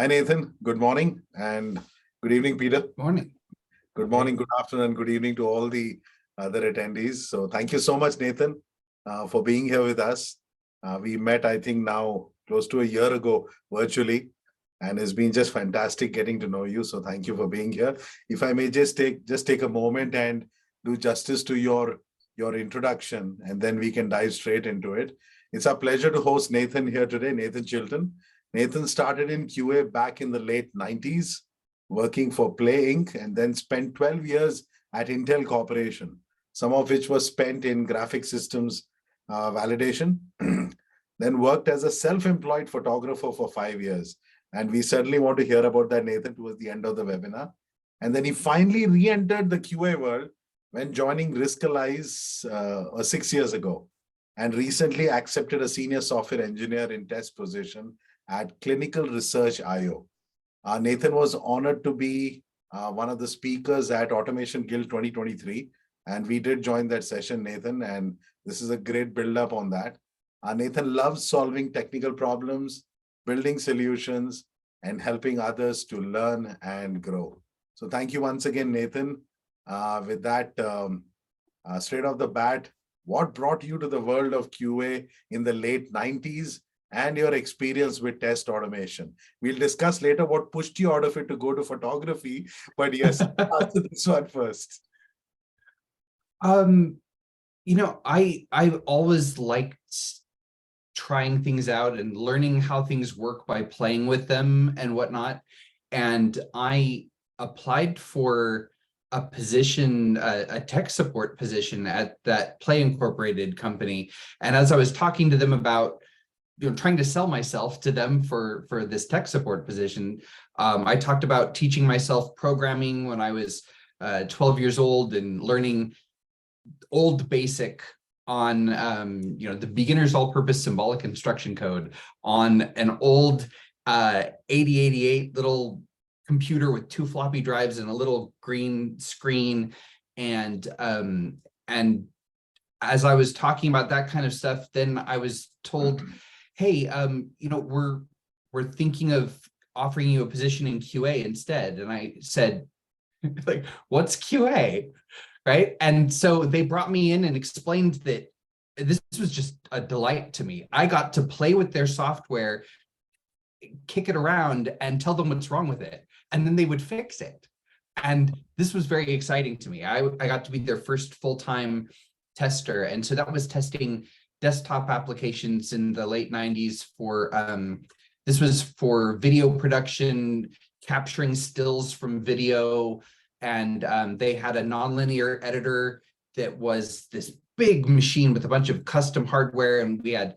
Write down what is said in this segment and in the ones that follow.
Hi, Nathan. Good morning and good evening, Peter. Morning. Good morning, good afternoon, good evening to all the other attendees. So thank you so much, Nathan, for being here with us. We met, I think, now close to a year ago virtually, and it's been just fantastic getting to know you. So thank you for being here. If I may just take a moment and do justice to your introduction, and then we can dive straight into it. It's our pleasure to host Nathan here today, Nathan Chilton. Nathan started in QA back in the late 90s, working for Play Inc., and then spent 12 years at Intel Corporation, some of which was spent in graphic systems validation. Then worked as a self-employed photographer for 5 years. And we certainly want to hear about that, Nathan, towards the end of the webinar. And then he finally re-entered the QA world when joining Riskalyze 6 years ago, and recently accepted a senior software engineer in test position at Clinical Research IO. Nathan was honored to be one of the speakers at Automation Guild 2023, and we did join that session, Nathan, and this is a great build-up on that. Nathan loves solving technical problems, building solutions, and helping others to learn and grow. So thank you once again, Nathan. With that, straight off the bat, what brought you to the world of QA in the late 90s? And your experience with test automation. We'll discuss later what pushed you out of it to go to photography, but yes, answer this one first. I've always liked trying things out and learning how things work by playing with them and whatnot. And I applied for a position, a tech support position at that Play Incorporated company. And as I was talking to them about trying to sell myself to them for this tech support position, I talked about teaching myself programming when I was 12 years old and learning old basic on the beginner's all-purpose symbolic instruction code on an old 8088 little computer with 2 floppy drives and a little green screen. And as I was talking about that kind of stuff, then I was told, hey, we're thinking of offering you a position in QA instead. And I said, like, what's QA, right? And so they brought me in and explained that this was just a delight to me. I got to play with their software, kick it around, and tell them what's wrong with it, and then they would fix it. And this was very exciting to me. I got to be their first full-time tester, and so that was testing desktop applications in the late 90s for this was for video production, capturing stills from video, and they had a nonlinear editor that was this big machine with a bunch of custom hardware, and we had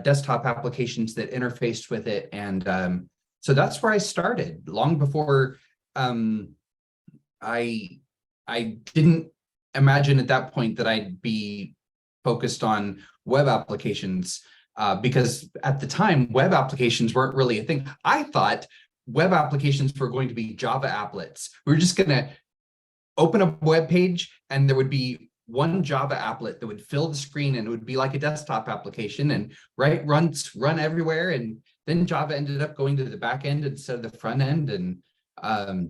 desktop applications that interfaced with it. And so that's where I started, long before I didn't imagine at that point that I'd be focused on web applications, because at the time, web applications weren't really a thing. I thought web applications were going to be Java applets. We were just going to open a web page and there would be one Java applet that would fill the screen, and it would be like a desktop application and run everywhere. And then Java ended up going to the back end instead of the front end, and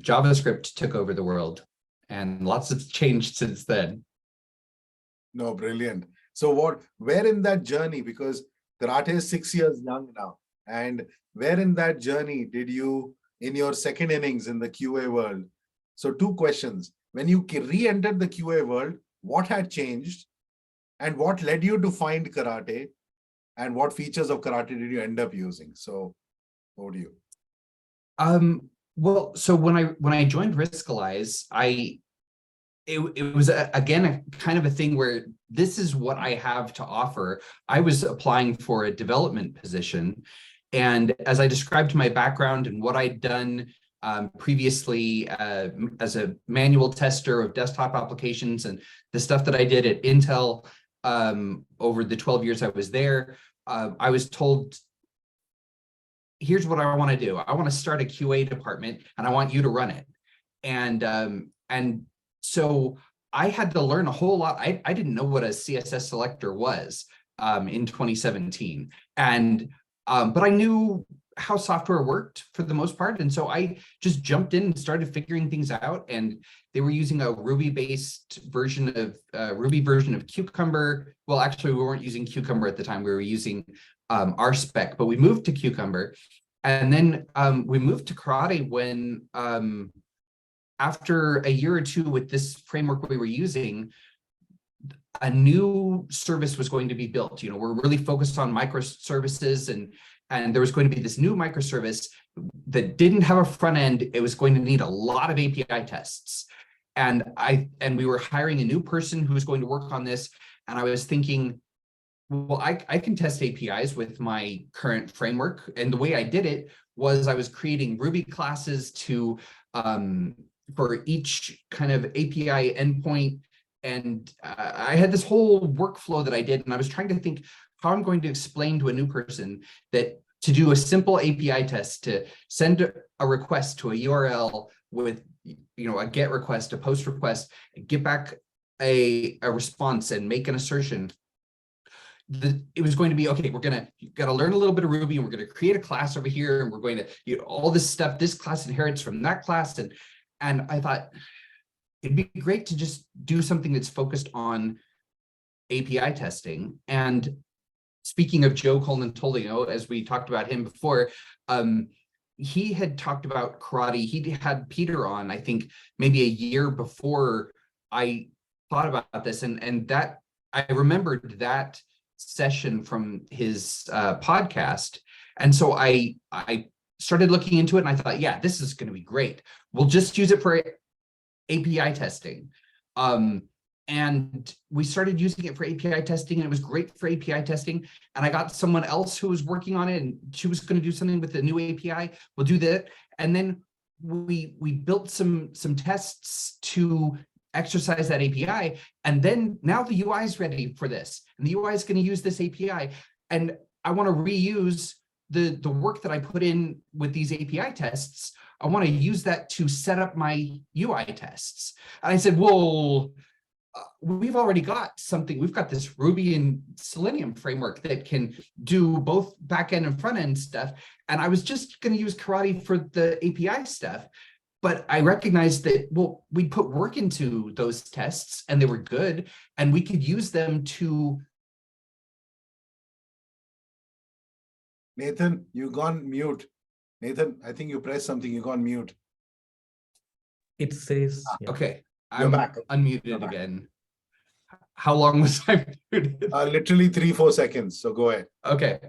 JavaScript took over the world, and lots has changed since then. No, brilliant. So where in that journey, because karate is 6 years young now, and where in that journey did you, in your second innings in the QA world? So 2 questions. When you re-entered the QA world, what had changed, and what led you to find karate, and what features of karate did you end up using? So over to you. Well, so when I joined Riskalyze, it was again a kind of a thing where this is what I have to offer. I was applying for a development position, and as I described my background and what I'd done previously as a manual tester of desktop applications and the stuff that I did at Intel over the 12 years I was there, I was told, here's what I want to do. I want to start a QA department and I want you to run it. And so I had to learn a whole lot. I didn't know what a CSS selector was in 2017. And But I knew how software worked for the most part. And so I just jumped in and started figuring things out. And they were using a Ruby-based version of Cucumber. Well, actually, we weren't using Cucumber at the time. We were using RSpec, but we moved to Cucumber. And then we moved to Karate when, after a year or two with this framework we were using, a new service was going to be built. You know, we're really focused on microservices, and there was going to be this new microservice that didn't have a front end. It was going to need a lot of API tests. And we were hiring a new person who was going to work on this. And I was thinking, well, I can test APIs with my current framework. And the way I did it was I was creating Ruby classes to for each kind of API endpoint. And I had this whole workflow that I did, and I was trying to think how I'm going to explain to a new person that to do a simple API test, to send a request to a URL with, you know, a GET request, a POST request, get back a response and make an assertion. It was going to be, okay, you got to learn a little bit of Ruby, and we're going to create a class over here, and we're going to, you know, all this stuff, this class inherits from that class. And I thought, it'd be great to just do something that's focused on API testing. And speaking of Joe Colantolio, as we talked about him before, he had talked about Karate. He had Peter on, I think, maybe a year before I thought about this. And that I remembered that session from his podcast. And so I started looking into it, and I thought, yeah, this is going to be great. We'll just use it for API testing. And we started using it for API testing, and it was great for API testing. And I got someone else who was working on it, and she was going to do something with the new API. We'll do that. And then we built some tests to exercise that API. And then now the UI is ready for this, and the UI is going to use this API. And I want to reuse the work that I put in with these API tests. I want to use that to set up my UI tests. And I said, well, we've already got something. We've got this Ruby and Selenium framework that can do both backend and front end stuff. And I was just going to use Karate for the API stuff. But I recognized that, well, we put work into those tests, and they were good, and we could use them to. Nathan, you gone mute. Nathan, I think you pressed something. You gone mute. It says, yeah. Okay, You're I'm back. unmuted You're back. again. How long was I muted? Literally 3-4 seconds. So go ahead. Okay.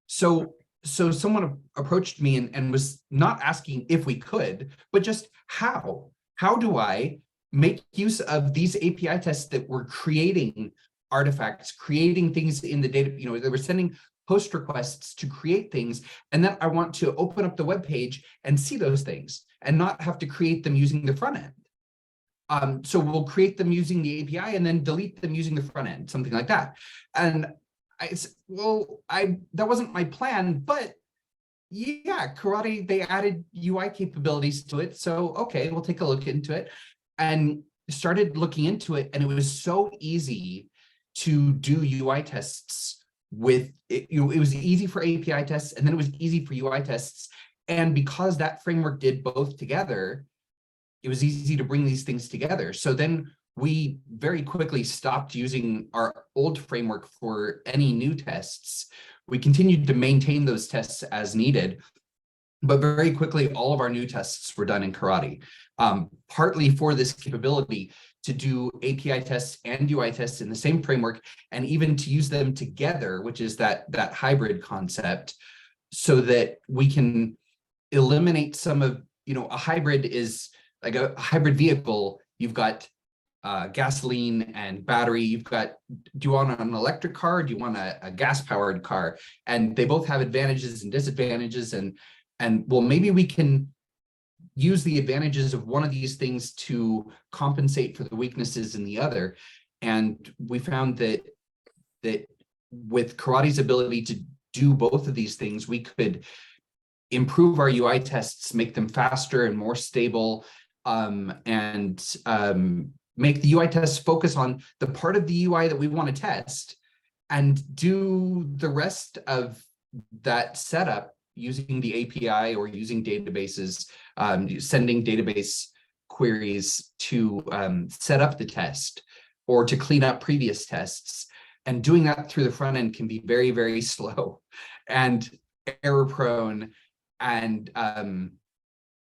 So someone approached me and was not asking if we could, but just how do I make use of these API tests that were creating artifacts, creating things in the data, you know, they were sending post requests to create things. And then I want to open up the web page and see those things and not have to create them using the front end. So we'll create them using the API and then delete them using the front end, something like that. And I said, well, that wasn't my plan, but yeah, Karate, they added UI capabilities to it. So, okay, we'll take a look into it, and started looking into it. And it was so easy to do UI tests with it. You know, it was easy for API tests, and then it was easy for UI tests. And because that framework did both together, it was easy to bring these things together. So then we very quickly stopped using our old framework for any new tests. We continued to maintain those tests as needed, but very quickly, all of our new tests were done in Karate, partly for this capability to do API tests and UI tests in the same framework, and even to use them together, which is that hybrid concept, so that we can eliminate some of, you know, a hybrid is like a hybrid vehicle. You've got gasoline and battery. You've got, do you want an electric car? Or do you want a gas powered car? And they both have advantages and disadvantages. And well, maybe we can use the advantages of one of these things to compensate for the weaknesses in the other. And we found that with Karate's ability to do both of these things, we could improve our UI tests, make them faster and more stable, and make the UI tests focus on the part of the UI that we want to test, and do the rest of that setup using the API or using databases, sending database queries to set up the test or to clean up previous tests. And doing that through the front end can be very, very slow and error prone. And I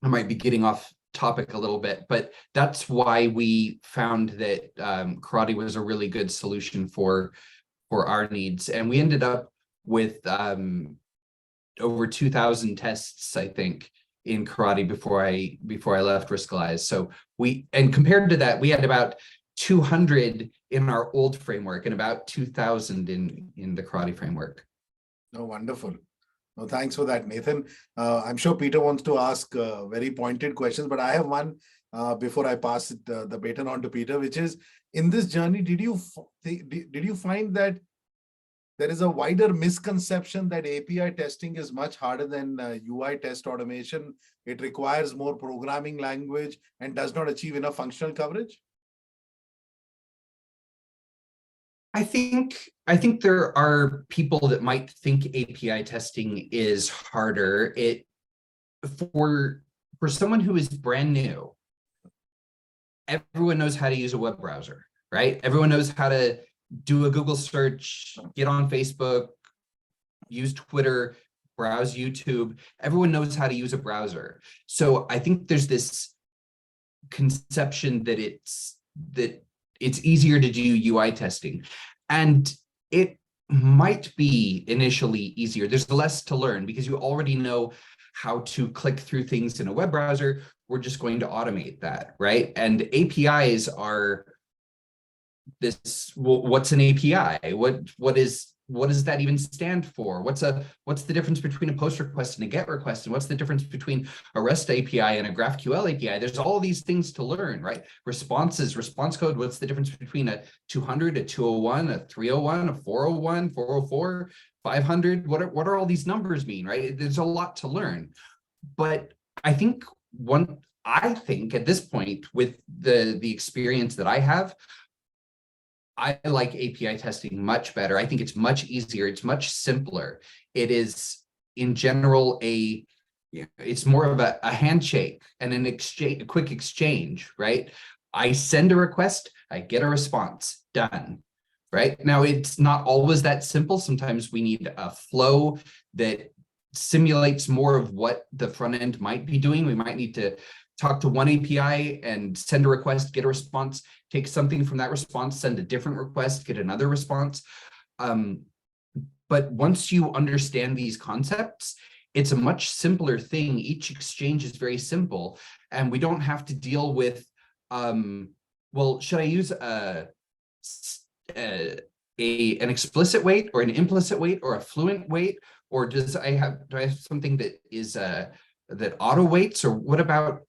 might be getting off topic a little bit, but that's why we found that Karate was a really good solution for our needs. And we ended up with over 2,000 tests, I think, in Karate before I left Riskalyze. So and compared to that, we had about 200 in our old framework and about 2,000 in the Karate framework. Oh, wonderful. No, thanks for that, Nathan. I'm sure Peter wants to ask very pointed questions, but I have one before I pass the baton on to Peter, which is, in this journey, did you find that there is a wider misconception that API testing is much harder than UI test automation? It requires more programming language and does not achieve enough functional coverage? I think there are people that might think API testing is harder. For someone who is brand new, everyone knows how to use a web browser, right? Everyone knows how to do a Google search, get on Facebook, use Twitter, browse YouTube. Everyone knows how to use a browser. So I think there's this conception that it's easier to do UI testing. And it might be initially easier. There's less to learn because you already know how to click through things in a web browser. We're just going to automate that, right? And APIs are this. What's an API? What does that even stand for? What's the difference between a post request and a get request? And what's the difference between a REST API and a GraphQL API? There's all these things to learn, right? Responses, response code. What's the difference between a 200, a 201, a 301, a 401, 404, 500? What are all these numbers mean, right? There's a lot to learn. But I think at this point, with the experience that I have, I like API testing much better. I think it's much easier. It's much simpler. It is, in general, it's more of a handshake and a quick exchange, right? I send a request, I get a response, done, right? Now, it's not always that simple. Sometimes we need a flow that simulates more of what the front end might be doing. We might need to talk to one API and send a request, get a response, take something from that response, send a different request, get another response. But once you understand these concepts, it's a much simpler thing. Each exchange is very simple, and we don't have to deal with, well, should I use an explicit wait or an implicit wait or a fluent wait, or do I have something that is that auto waits, or what about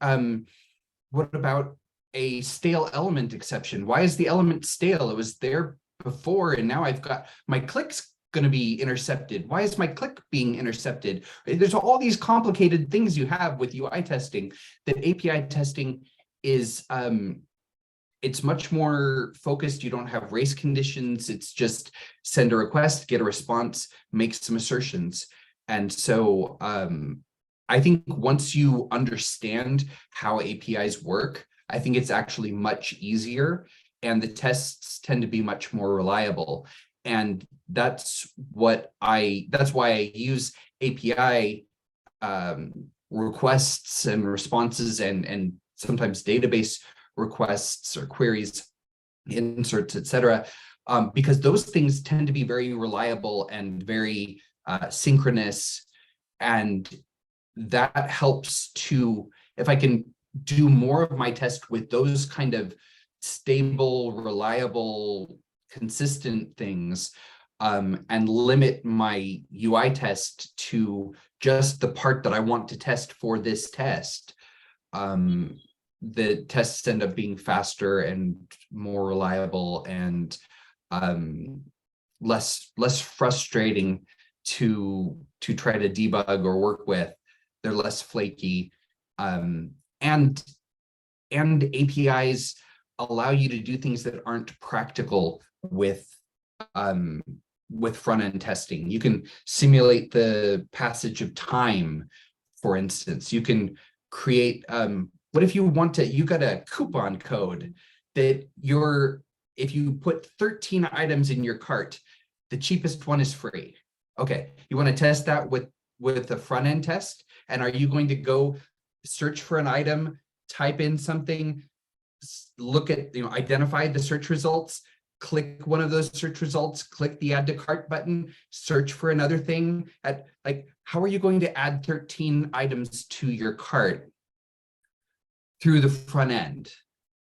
a stale element exception? Why is the element stale? It was there before, and now I've got my click's going to be intercepted. Why is my click being intercepted? There's all these complicated things you have with UI testing that API testing is. It's much more focused. You don't have race conditions. It's just send a request, get a response, make some assertions, and so. I think once you understand how APIs work, I think it's actually much easier, and the tests tend to be much more reliable. And that's why I use API requests and responses and sometimes database requests or queries, inserts, etc., because those things tend to be very reliable and very synchronous, and that helps to, if I can do more of my test with those kind of stable, reliable, consistent things, and limit my UI test to just the part that I want to test for this test, the tests end up being faster and more reliable and less frustrating to try to debug or work with. They're less flaky, and APIs allow you to do things that aren't practical with with front-end testing. You can simulate the passage of time, for instance. You can create, what if you want to, you got a coupon code that if you put 13 items in your cart, the cheapest one is free. Okay, you want to test that with the front-end test? And are you going to go search for an item, type in something, look at, identify the search results, click one of those search results, click the add to cart button, search for another thing? How are you going to add 13 items to your cart through the front end?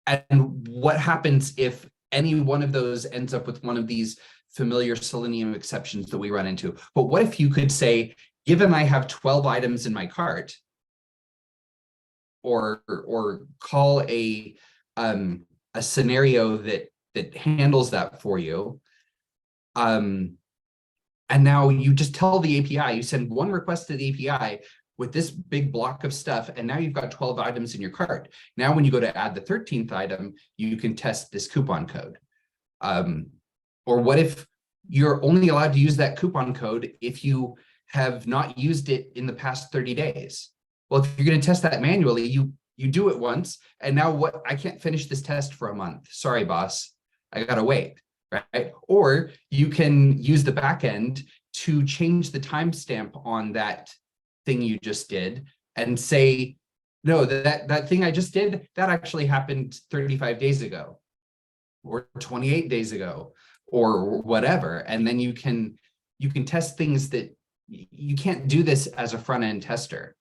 And what happens if any one of those ends up with one of these familiar Selenium exceptions that we run into? But what if you could say, given I have 12 items in my cart, or call a scenario that handles that for you, and now you just tell the API, you send one request to the API with this big block of stuff, and now you've got 12 items in your cart. Now when you go to add the 13th item, you can test this coupon code. Or what if you're only allowed to use that coupon code if you have not used it in the past 30 days? Well, if you're going to test that manually, you do it once, and now I can't finish this test for a month. Sorry, boss, I gotta wait, right? Or you can use the backend to change the timestamp on that thing you just did and say, no, that thing I just did, that actually happened 35 days ago, or 28 days ago, or whatever. And then you can test things that you can't do this as a front-end tester,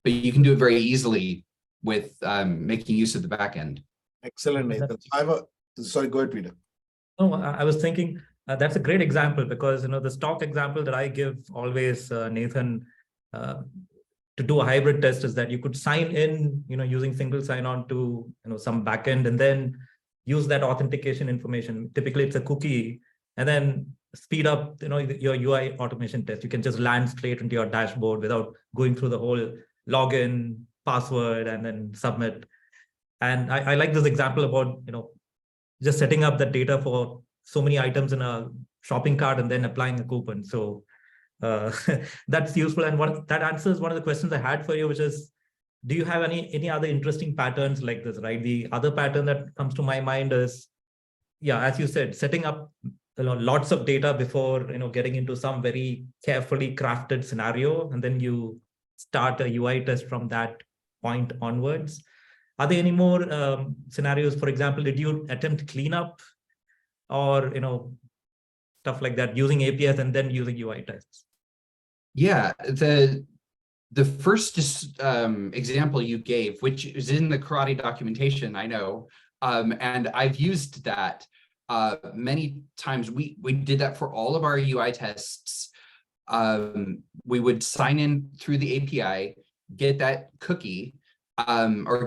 but you can do it very easily with making use of the backend. Excellent, Nathan. Sorry, go ahead, Peter. No, I was thinking that's a great example, because the stock example that I give always, Nathan, to do a hybrid test is that you could sign in, using single sign-on to some backend, and then use that authentication information. Typically, it's a cookie, and then speed up your UI automation test. You can just land straight into your dashboard without going through the whole login, password, and then submit. And I like this example about just setting up the data for so many items in a shopping cart and then applying a coupon. So that's useful. And that answers one of the questions I had for you, which is, do you have any other interesting patterns like this, right? The other pattern that comes to my mind is, as you said, setting up lots of data before getting into some very carefully crafted scenario, and then you start a UI test from that point onwards. Are there any more scenarios? For example, did you attempt cleanup or stuff like that, using APIs and then using UI tests? Yeah, the first example you gave, which is in the karate documentation, I know, and I've used that many times. We did that for all of our UI tests. We would sign in through the API, get that cookie, or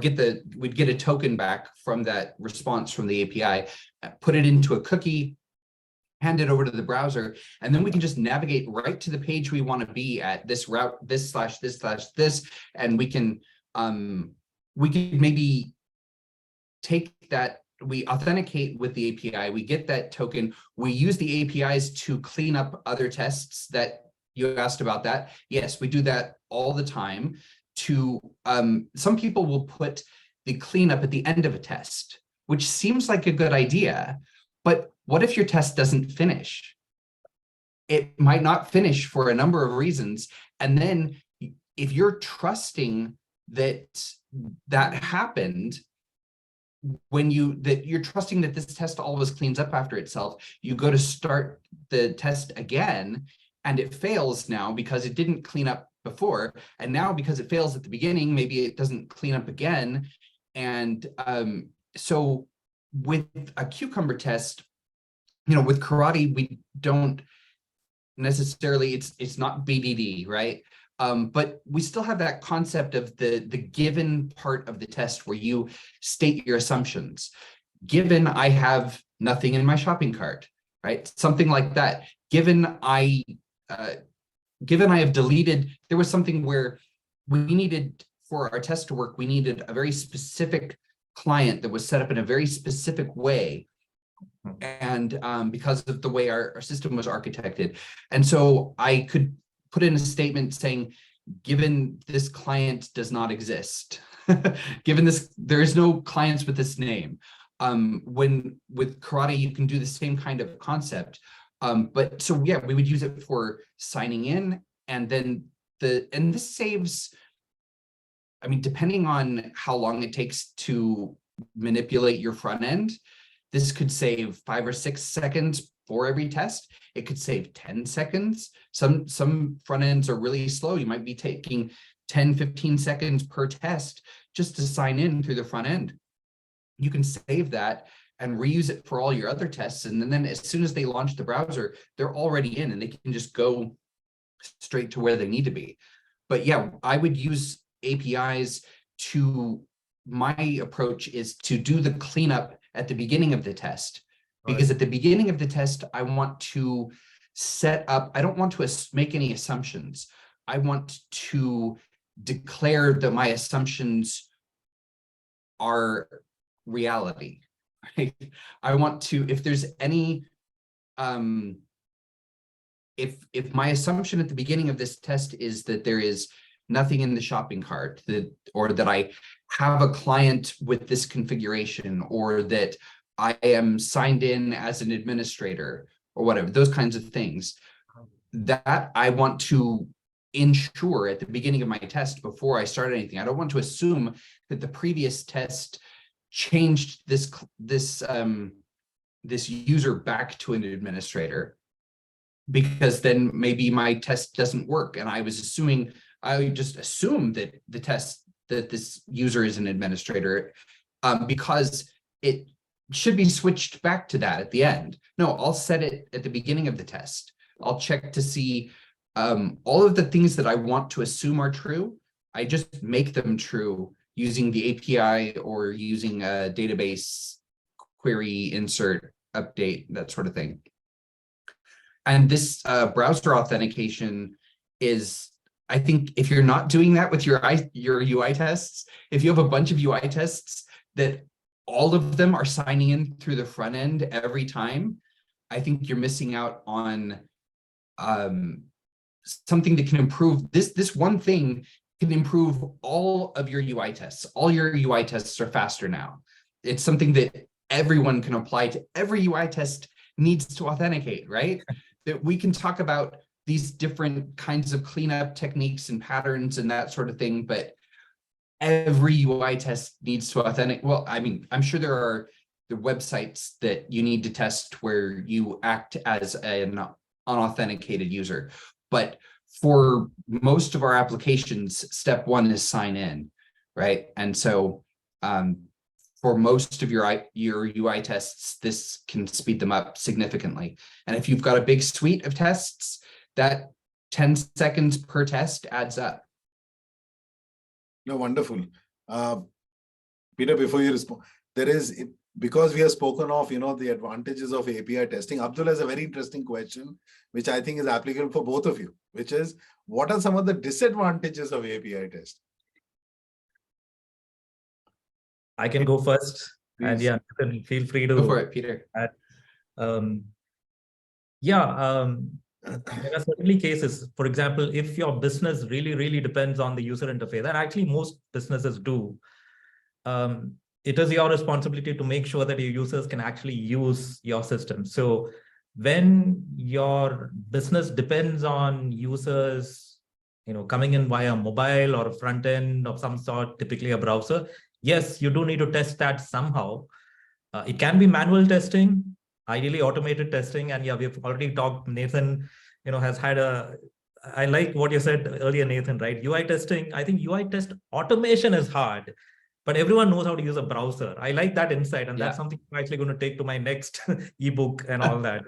we'd get a token back from that response from the API, put it into a cookie, hand it over to the browser, and then we can just navigate right to the page we want to be at, this route, this, and we can maybe take that, we authenticate with the API, we get that token, we use the APIs to clean up other tests that you asked about that. Yes, we do that all the time. Some people will put the cleanup at the end of a test, which seems like a good idea, but what if your test doesn't finish? It might not finish for a number of reasons. And then if you're trusting that happened, you're trusting that this test always cleans up after itself, you go to start the test again, and it fails now because it didn't clean up before. And now because it fails at the beginning, maybe it doesn't clean up again. And so with a cucumber test, with karate, we don't necessarily, it's not BDD, right? But we still have that concept of the given part of the test where you state your assumptions. Given I have nothing in my shopping cart, right? Something like that. Given I have deleted, there was something where we needed, for our test to work, we needed a very specific client that was set up in a very specific way. and because of the way our system was architected. And so I could put in a statement saying, given this client does not exist, given this, there is no clients with this name. When with Karate, you can do the same kind of concept. But so yeah, we would use it for signing in, and then and this saves, I mean, depending on how long it takes to manipulate your front end, this could save 5 or 6 seconds for every test. It could save 10 seconds. Some front ends are really slow. You might be taking 10, 15 seconds per test just to sign in through the front end. You can save that and reuse it for all your other tests. And then as soon as they launch the browser, they're already in and they can just go straight to where they need to be. But yeah, I would use APIs my approach is to do the cleanup at the beginning of the test. Because at the beginning of the test, I want to set up, I don't want to make any assumptions. I want to declare that my assumptions are reality. Right? I want to, if there's any, if my assumption at the beginning of this test is that there is nothing in the shopping cart, or that I have a client with this configuration, or that I am signed in as an administrator or whatever, those kinds of things, that I want to ensure at the beginning of my test before I start anything. I don't want to assume that the previous test changed this user back to an administrator, because then maybe my test doesn't work. And I just assume that that this user is an administrator, because it should be switched back to that at the end. No, I'll set it at the beginning of the test. I'll check to see all of the things that I want to assume are true. I just make them true using the API or using a database query, insert, update, that sort of thing. And this browser authentication is, I think, if you're not doing that with your UI tests, if you have a bunch of UI tests that all of them are signing in through the front end every time, I think you're missing out on something that can improve this one thing can improve all of your UI tests. All your UI tests are faster now. It's something that everyone can apply to every UI test needs to authenticate, right? That we can talk about these different kinds of cleanup techniques and patterns and that sort of thing, but every UI test needs to authenticate. Well, I mean, I'm sure there are the websites that you need to test where you act as an unauthenticated user, but for most of our applications, step one is sign in, right? And so for most of your UI tests, this can speed them up significantly. And if you've got a big suite of tests, that 10 seconds per test adds up. No, wonderful. Peter, before you respond, because we have spoken of, the advantages of API testing, Abdul has a very interesting question, which I think is applicable for both of you, which is, what are some of the disadvantages of API testing? I can go first. Please. And yeah, feel free to Go for it, Peter. There are certainly cases, for example, if your business really, really depends on the user interface, and actually most businesses do, it is your responsibility to make sure that your users can actually use your system. So when your business depends on users, coming in via mobile or a front end of some sort, typically a browser, yes, you do need to test that somehow. It can be manual testing, ideally automated testing. And yeah, we've already talked, Nathan, has had I like what you said earlier, Nathan, right? UI testing, I think UI test automation is hard, but everyone knows how to use a browser. I like that insight. And that's something I'm actually going to take to my next ebook and all that,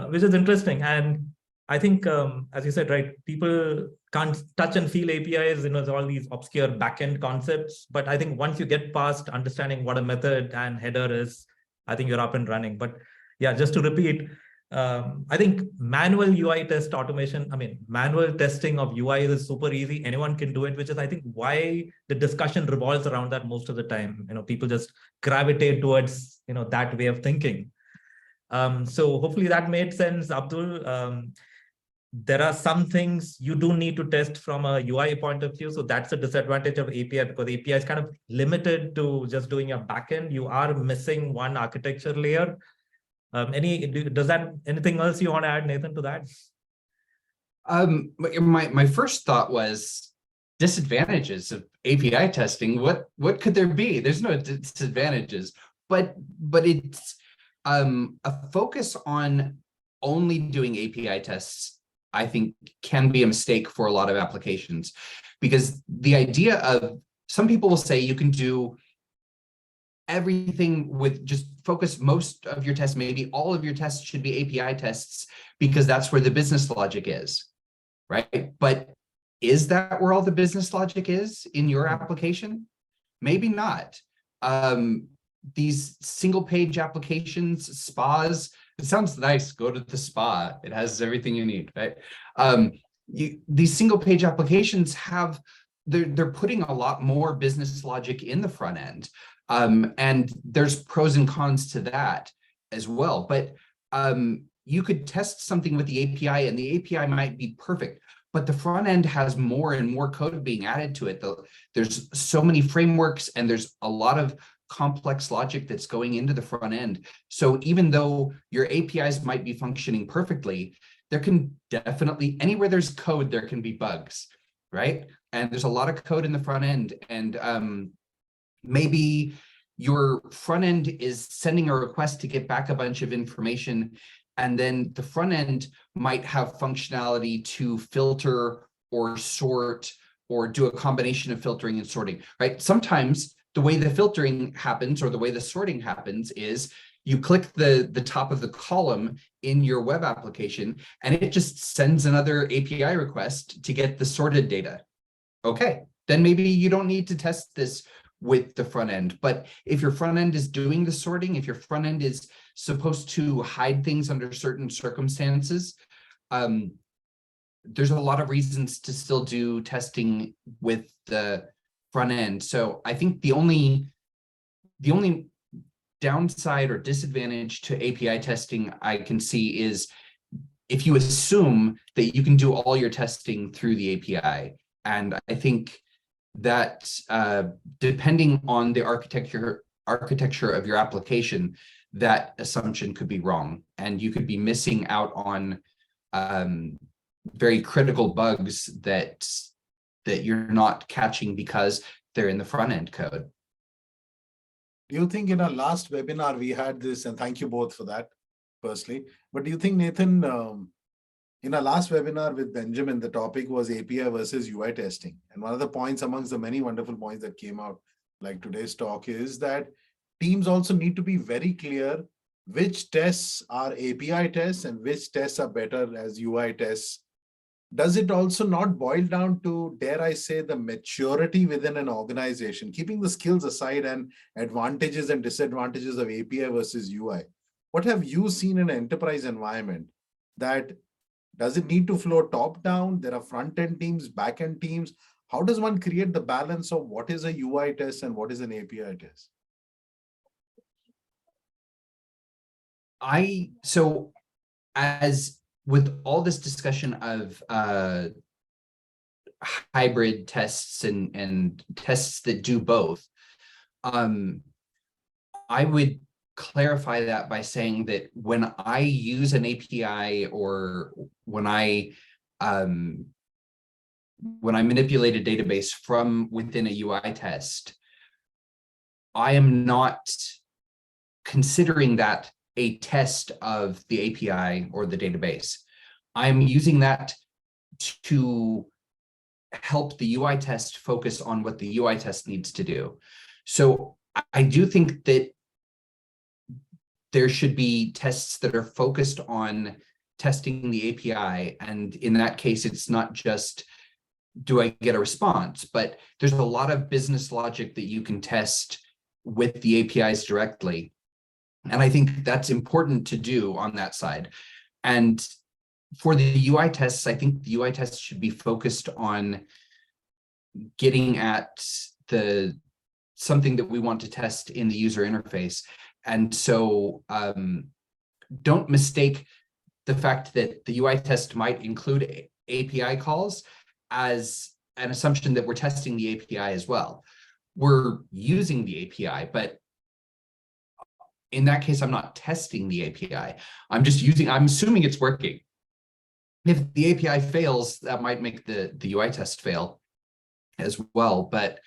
which is interesting. And I think, as you said, right, people can't touch and feel APIs, all these obscure backend concepts. But I think once you get past understanding what a method and header is, I think you're up and running. But yeah, just to repeat, I think manual UI test automation, manual testing of UI is super easy. Anyone can do it, which is, I think, why the discussion revolves around that most of the time. People just gravitate towards, that way of thinking. So hopefully that made sense, Abdul. There are some things you do need to test from a UI point of view. So that's a disadvantage of API, because API is kind of limited to just doing a backend. You are missing one architecture layer. Anything else you want to add, Nathan, to that? My first thought was disadvantages of API testing. What could there be? There's no disadvantages, but it's a focus on only doing API tests, I think, can be a mistake for a lot of applications, because the idea of, some people will say you can do everything with just focus most of your tests, maybe all of your tests should be API tests, because that's where the business logic is, right? But is that where all the business logic is in your application? Maybe not. These single page applications, spas, it sounds nice, go to the spa, it has everything you need, right? These single page applications have, they're putting a lot more business logic in the front end. And there's pros and cons to that as well. But you could test something with the API, and the API might be perfect, but the front end has more and more code being added to it. There's so many frameworks, and there's a lot of complex logic that's going into the front end. So even though your APIs might be functioning perfectly, there can definitely, anywhere there's code, there can be bugs, right? And there's a lot of code in the front end, and maybe your front end is sending a request to get back a bunch of information, and then the front end might have functionality to filter or sort or do a combination of filtering and sorting, right? Sometimes the way the filtering happens or the way the sorting happens is you click the top of the column in your web application, and it just sends another API request to get the sorted data. Okay, then maybe you don't need to test this with the front end. But if your front end is doing the sorting, if your front end is supposed to hide things under certain circumstances, there's a lot of reasons to still do testing with the front end. So I think the only downside or disadvantage to API testing I can see is if you assume that you can do all your testing through the API. And I think that depending on the architecture of your application, that assumption could be wrong, and you could be missing out on very critical bugs that you're not catching because they're in the front end code. Do you think in our last webinar we had this, and thank you both for that, firstly, but do you think, Nathan, in our last webinar with Benjamin, the topic was API versus UI testing. And one of the points amongst the many wonderful points that came out, like today's talk, is that teams also need to be very clear which tests are API tests and which tests are better as UI tests. Does it also not boil down to, dare I say, the maturity within an organization, keeping the skills aside and advantages and disadvantages of API versus UI? What have you seen in an enterprise environment? That does it need to flow top down? There are front-end teams, back-end teams. How does one create the balance of what is a UI test and what is an API test? So as with all this discussion of hybrid tests and tests that do both, I would clarify that by saying that when I use an API or when I manipulate a database from within a UI test, I am not considering that a test of the API or the database. I'm using that to help the UI test focus on what the UI test needs to do. So I do think that there should be tests that are focused on testing the API. And in that case, it's not just, do I get a response? But there's a lot of business logic that you can test with the APIs directly. And I think that's important to do on that side. And for the UI tests, I think the UI tests should be focused on getting at something that we want to test in the user interface. And so don't mistake the fact that the UI test might include API calls as an assumption that we're testing the API as well. We're using the API, but in that case, I'm not testing the API. I'm assuming it's working. If the API fails, that might make the UI test fail as well. But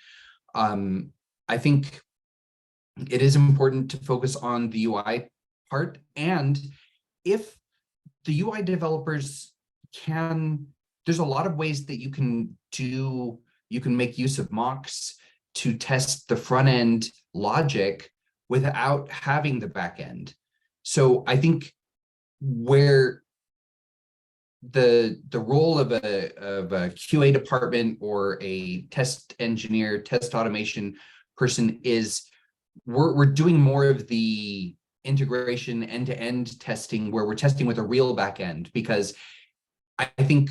I think it is important to focus on the UI part. And if the UI developers there's a lot of ways that you can make use of mocks to test the front end logic without having the back end. So I think where the role of a QA department or a test engineer, test automation person is, we're doing more of the integration end-to-end testing where we're testing with a real back end, because I think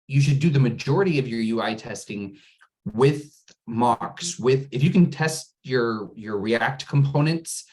you should do the majority of your UI testing with mocks. If you can test your React components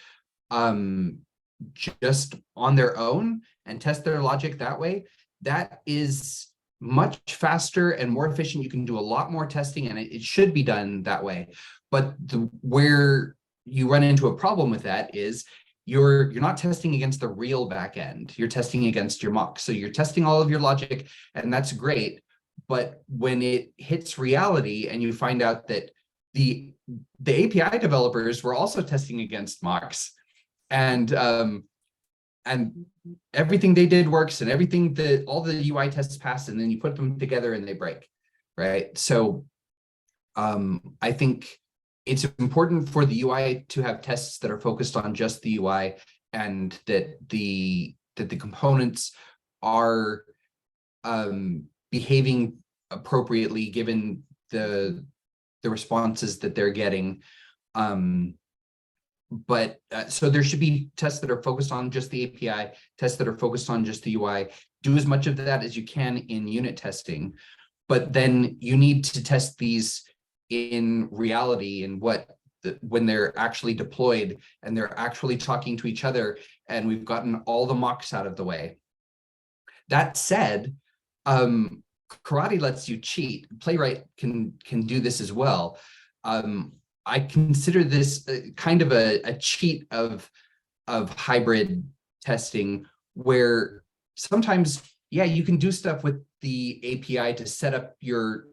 just on their own and test their logic that way, that is much faster and more efficient. You can do a lot more testing, and it should be done that way. But where you run into a problem with that is you're not testing against the real backend. You're testing against your mock. So you're testing all of your logic, and that's great. But when it hits reality and you find out that the API developers were also testing against mocks, and everything they did works, and all the UI tests pass, and then you put them together and they break, right? So I think it's important for the UI to have tests that are focused on just the UI, and that the components are behaving appropriately given the responses that they're getting. But so there should be tests that are focused on just the API, tests that are focused on just the UI. Do as much of that as you can in unit testing, but then you need to test these in reality, and when they're actually deployed and they're actually talking to each other, and we've gotten all the mocks out of the way. That said, Karate lets you cheat. Playwright can do this as well. I consider this kind of a cheat of hybrid testing, where sometimes, yeah, you can do stuff with the API to set up your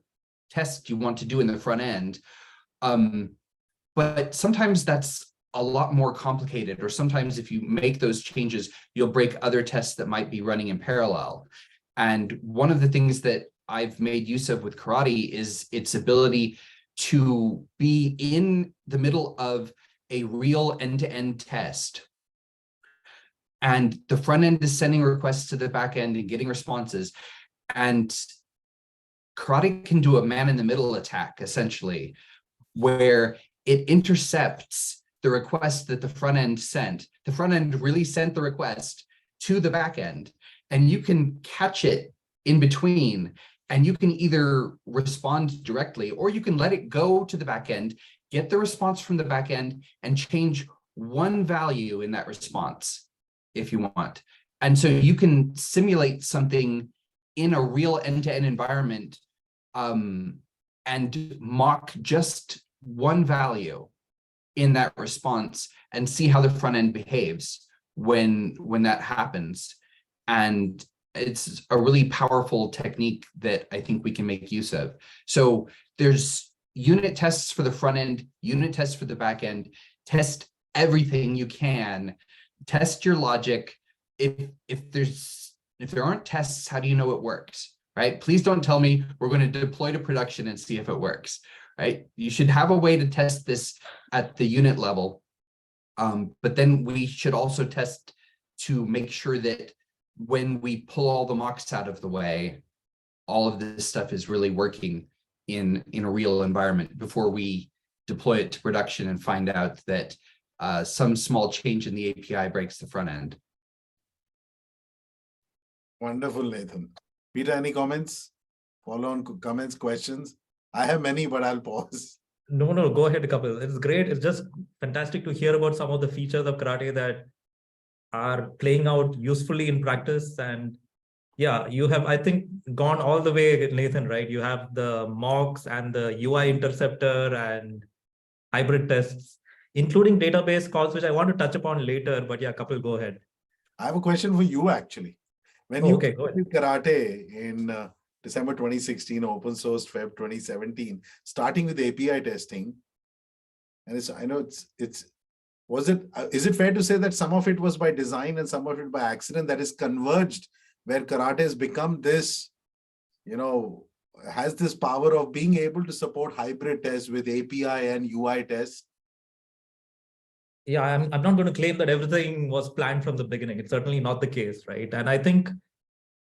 test you want to do in the front end. But sometimes that's a lot more complicated, or sometimes if you make those changes, you'll break other tests that might be running in parallel. And one of the things that I've made use of with Karate is its ability to be in the middle of a real end-to-end test. And the front end is sending requests to the back end and getting responses. And Karate can do a man-in-the-middle attack, essentially, where it intercepts the request that the front end sent. The front end really sent the request to the back end, and you can catch it in between. And you can either respond directly, or you can let it go to the back end, get the response from the back end, and change one value in that response if you want. And so you can simulate something in a real end-to-end environment and mock just one value in that response and see how the front end behaves when that happens. And it's a really powerful technique that I think we can make use of. So there's unit tests for the front end, unit tests for the back end. Test everything you can. Test your logic. If there aren't tests, how do you know it works, right? Please don't tell me we're going to deploy to production and see if it works, right? You should have a way to test this at the unit level. But then we should also test to make sure that when we pull all the mocks out of the way, all of this stuff is really working in a real environment before we deploy it to production and find out that some small change in the API breaks the front end. Wonderful, Nathan. Peter, any comments? Follow-on comments, questions? I have many, but I'll pause. No, go ahead, Kapil. It's great. It's just fantastic to hear about some of the features of karate that are playing out usefully in practice. And yeah, you have, I think, gone all the way, Nathan, right? You have the mocks and the UI interceptor and hybrid tests, including database calls, which I want to touch upon later. But yeah, Kapil, go ahead. I have a question for you, actually. When Oh, you okay, go ahead. did karate in December 2016, open sourced Feb 2017, starting with API testing, and I know is it fair to say that some of it was by design and some of it by accident that is converged, where karate has become this, has this power of being able to support hybrid tests with API and UI tests? Yeah, I'm not going to claim that everything was planned from the beginning. It's certainly not the case, right? And I think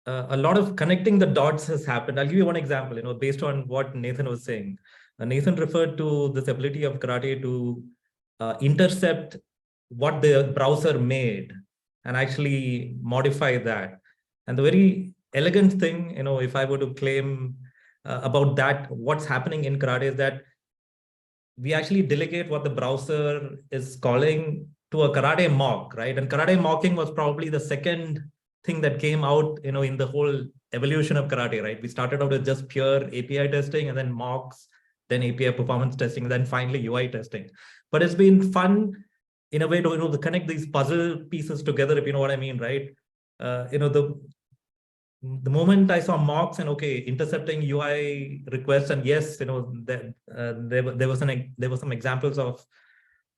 a lot of connecting the dots has happened. I'll give you one example, based on what Nathan was saying. Nathan referred to this ability of karate to intercept what the browser made and actually modify that. And the very elegant thing, if I were to claim about that, what's happening in karate is that we actually delegate what the browser is calling to a karate mock, right? And karate mocking was probably the second thing that came out, in the whole evolution of karate, right? We started out with just pure API testing and then mocks, then API performance testing, and then finally UI testing. But it's been fun in a way to, to connect these puzzle pieces together, if you know what I mean, right? The moment I saw mocks and intercepting UI requests, and yes, there were some examples of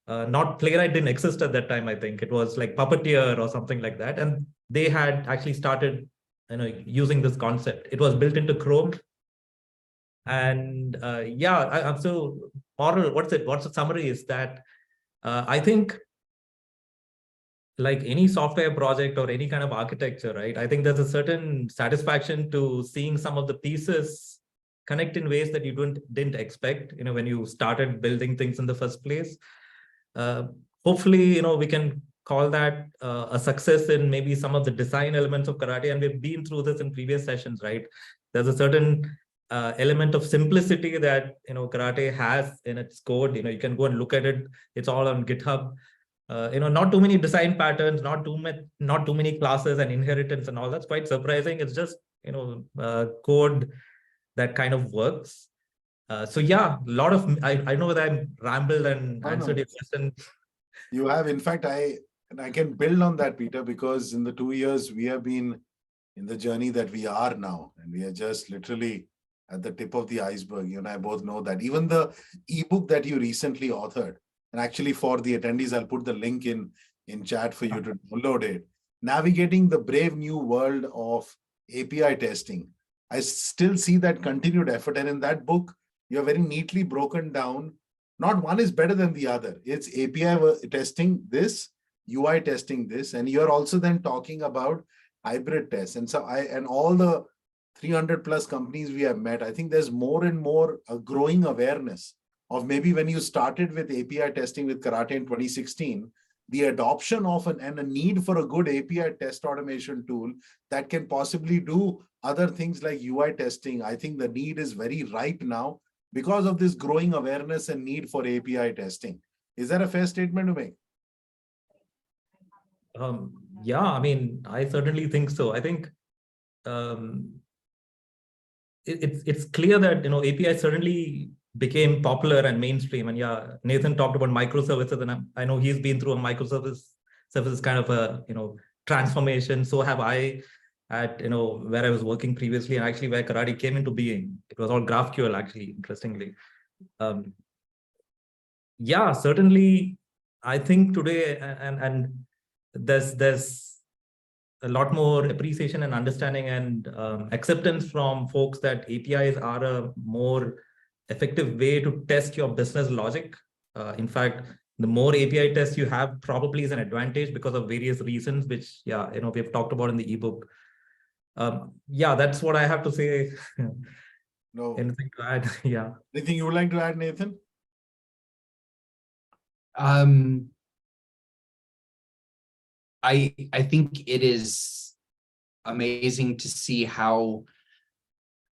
not Playwright didn't exist at that time. I think it was like Puppeteer or something like that, and they had actually started using this concept. It was built into Chrome, and I'm so moral. What's the summary is that I think, like any software project or any kind of architecture, right? I think there's a certain satisfaction to seeing some of the pieces connect in ways that you didn't expect, when you started building things in the first place. Hopefully, we can call that a success in maybe some of the design elements of karate. And we've been through this in previous sessions, right? There's a certain element of simplicity that, karate has in its code. You can go and look at it. It's all on GitHub. Not too many design patterns, not too many classes and inheritance and all. That's quite surprising. It's just, code that kind of works. So yeah, a lot of, I know that I rambled and answered your question. You have, in fact, I can build on that, Peter, because in the 2 years we have been in the journey that we are now, and we are just literally at the tip of the iceberg. You and I both know that. Even the ebook that you recently authored, and actually for the attendees, I'll put the link in chat for you to download it. Navigating the brave new world of API testing. I still see that continued effort. And in that book, you're very neatly broken down. Not one is better than the other. It's API testing this, UI testing this, and you're also then talking about hybrid tests. And so and all the 300 plus companies we have met, I think there's more and more a growing awareness of maybe when you started with API testing with karate in 2016, the adoption of and a need for a good API test automation tool that can possibly do other things like UI testing. I think the need is very ripe now because of this growing awareness and need for API testing. Is that a fair statement to make? Yeah, I mean, I certainly think so. I think it's clear that API certainly became popular and mainstream. And yeah, Nathan talked about microservices, and I know he's been through a microservices kind of a transformation. So have I at where I was working previously, and actually where karate came into being. It was all GraphQL, actually, interestingly. Yeah, certainly. I think today, and there's a lot more appreciation and understanding and acceptance from folks that APIs are a more effective way to test your business logic. In fact, the more API tests you have probably is an advantage because of various reasons, which, yeah, we've talked about in the ebook. Yeah, that's what I have to say. No. Anything to add? Yeah. Anything you would like to add, Nathan? I think it is amazing to see how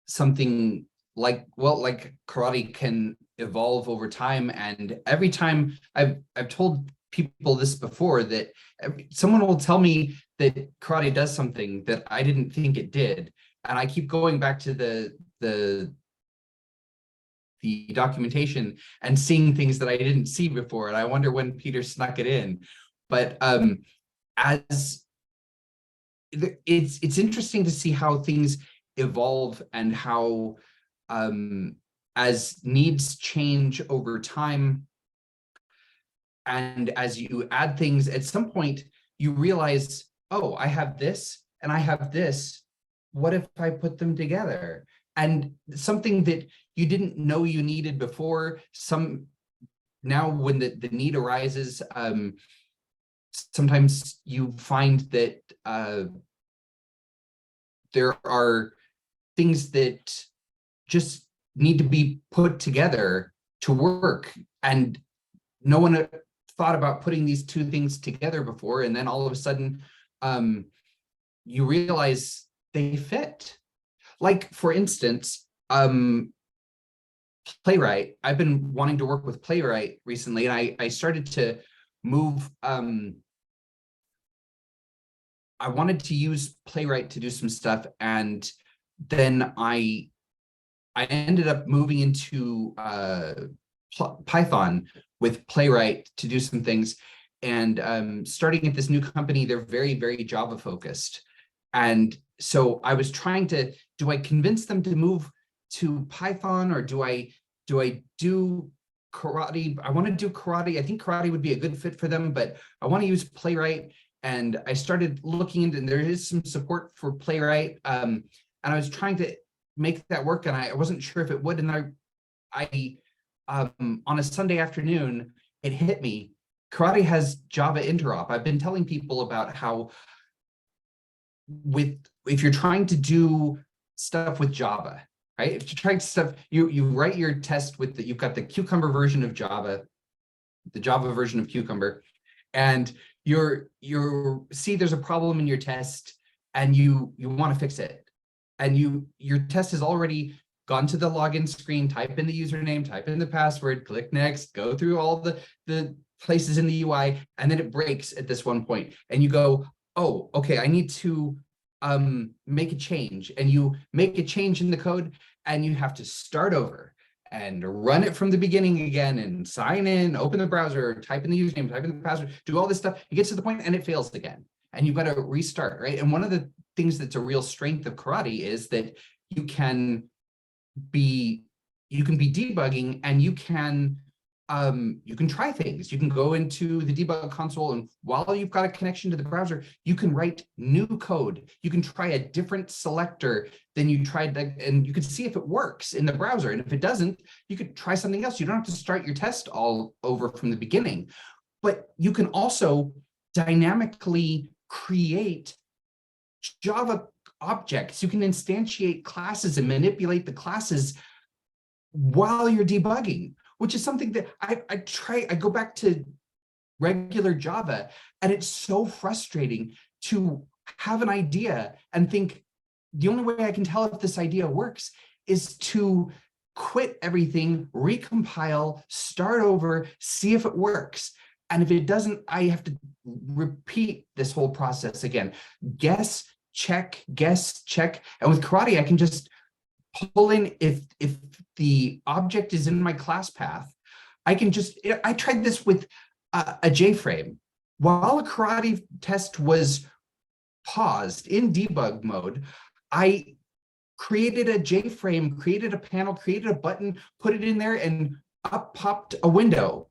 something like karate can evolve over time. And every time I've told people this before, that someone will tell me that karate does something that I didn't think it did, and I keep going back to the documentation and seeing things that I didn't see before, and I wonder when Peter snuck it in. But as it's interesting to see how things evolve, and how as needs change over time, and as you add things, at some point you realize, oh, I have this and I have this. What if I put them together? And something that you didn't know you needed before, now when the need arises, sometimes you find that there are things that just need to be put together to work, and no one thought about putting these two things together before, and then all of a sudden you realize they fit. Like, for instance, Playwright. I've been wanting to work with Playwright recently, and I started to move. I wanted to use Playwright to do some stuff, and then I ended up moving into Python with Playwright to do some things. And starting at this new company, they're very, very Java focused. And so I was trying to, do I convince them to move to Python, or do I do karate? I want to do karate. I think karate would be a good fit for them, but I want to use Playwright. And I started looking into, and there is some support for Playwright. And I was trying to make that work, and I wasn't sure if it would. And I on a Sunday afternoon, it hit me. Karate has Java interop. I've been telling people about how if you're trying to do stuff with Java, right? If you're trying stuff, you write your test with you've got the Cucumber version of Java, the Java version of Cucumber, and you see there's a problem in your test, and you want to fix it, and your test has already gone to the login screen, type in the username, type in the password, click next, go through all the places in the UI, and then it breaks at this one point, and you go, oh, okay, I need to make a change. And you make a change in the code, and you have to start over and run it from the beginning again, and sign in, open the browser, type in the username, type in the password, do all this stuff. It gets to the point and it fails again, and you've got to restart, right? And one of the things that's a real strength of karate is that you can be debugging, and you can try things. You can go into the debug console, and while you've got a connection to the browser, you can write new code. You can try a different selector than you tried, and you can see if it works in the browser. And if it doesn't, you could try something else. You don't have to start your test all over from the beginning. But you can also dynamically create Java objects. You can instantiate classes and manipulate the classes while you're debugging, which is something that I go back to regular Java, and it's so frustrating to have an idea and think the only way I can tell if this idea works is to quit everything, recompile, start over, see if it works. And if it doesn't, I have to repeat this whole process again. Guess, check, guess, check. And with karate, I can just pull in, if the object is in my class path, I can just, I tried this with a J-frame. While a karate test was paused in debug mode, I created a J-frame, created a panel, created a button, put it in there, and up popped a window.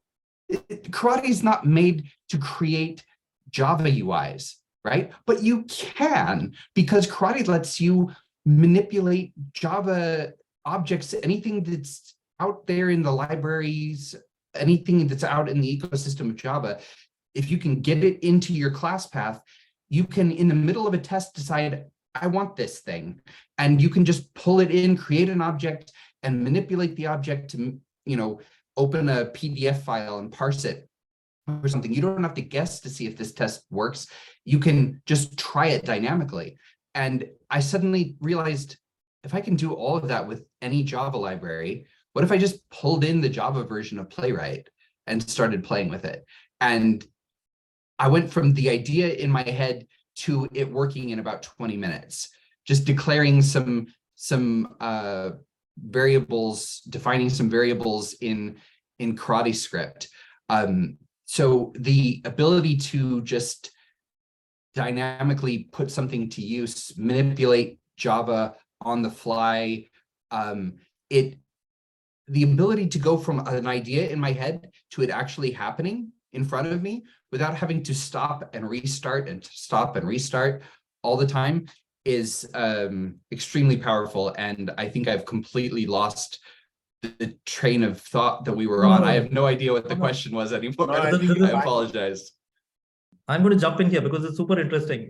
Karate is not made to create Java UIs, right? But you can, because karate lets you manipulate Java objects, anything that's out there in the libraries, anything that's out in the ecosystem of Java. If you can get it into your class path, you can, in the middle of a test, decide, I want this thing. And you can just pull it in, create an object, and manipulate the object to, open a PDF file and parse it or something. You don't have to guess to see if this test works. You can just try it dynamically. And I suddenly realized, if I can do all of that with any Java library, what if I just pulled in the Java version of Playwright and started playing with it? And I went from the idea in my head to it working in about 20 minutes, just declaring some variables, defining some variables in Karate script. So the ability to just dynamically put something to use, manipulate Java on the fly, the ability to go from an idea in my head to it actually happening in front of me without having to stop and restart all the time is extremely powerful. And I think I've completely lost the train of thought that we were on. I have no idea what the question was anymore. No, I think I apologize. I'm going to jump in here because it's super interesting.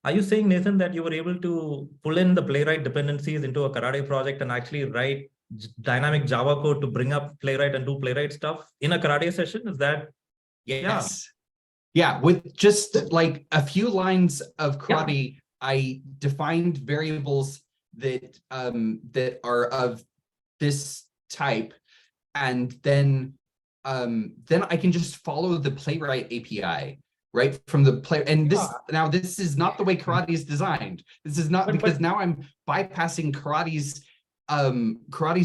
Are you saying, Nathan, that you were able to pull in the Playwright dependencies into a Karate project and actually write dynamic Java code to bring up Playwright and do Playwright stuff in a Karate session? Is that? Yes. Yeah, with just like a few lines of Karate, yeah. I defined variables that that are of this type, and then I can just follow the Playwright API right from the play. And this now this is not the way Karate is designed. This is not because now I'm bypassing Karate's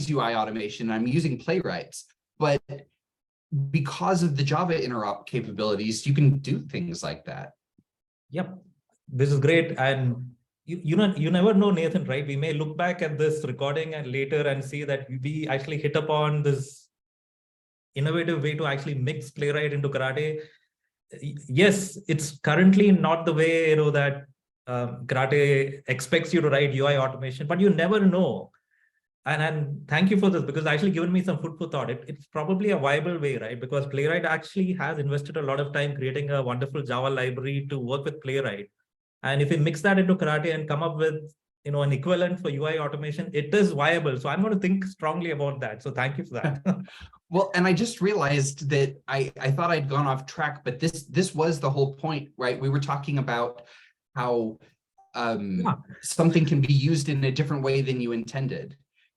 UI automation. I'm using Playwrights, but because of the Java interop capabilities, you can do things like that. Yep, this is great. And you never know, Nathan, right? We may look back at this recording and later and see that we actually hit upon this innovative way to actually mix Playwright into Karate. Yes, it's currently not the way that Karate expects you to write UI automation, but you never know. And thank you for this, because it's actually given me some food for thought. It's probably a viable way, right? Because Playwright actually has invested a lot of time creating a wonderful Java library to work with Playwright. And if we mix that into Karate and come up with an equivalent for UI automation, it is viable. So I'm going to think strongly about that. So thank you for that. Well, and I just realized that I thought I'd gone off track, but this was the whole point, right? We were talking about how something can be used in a different way than you intended.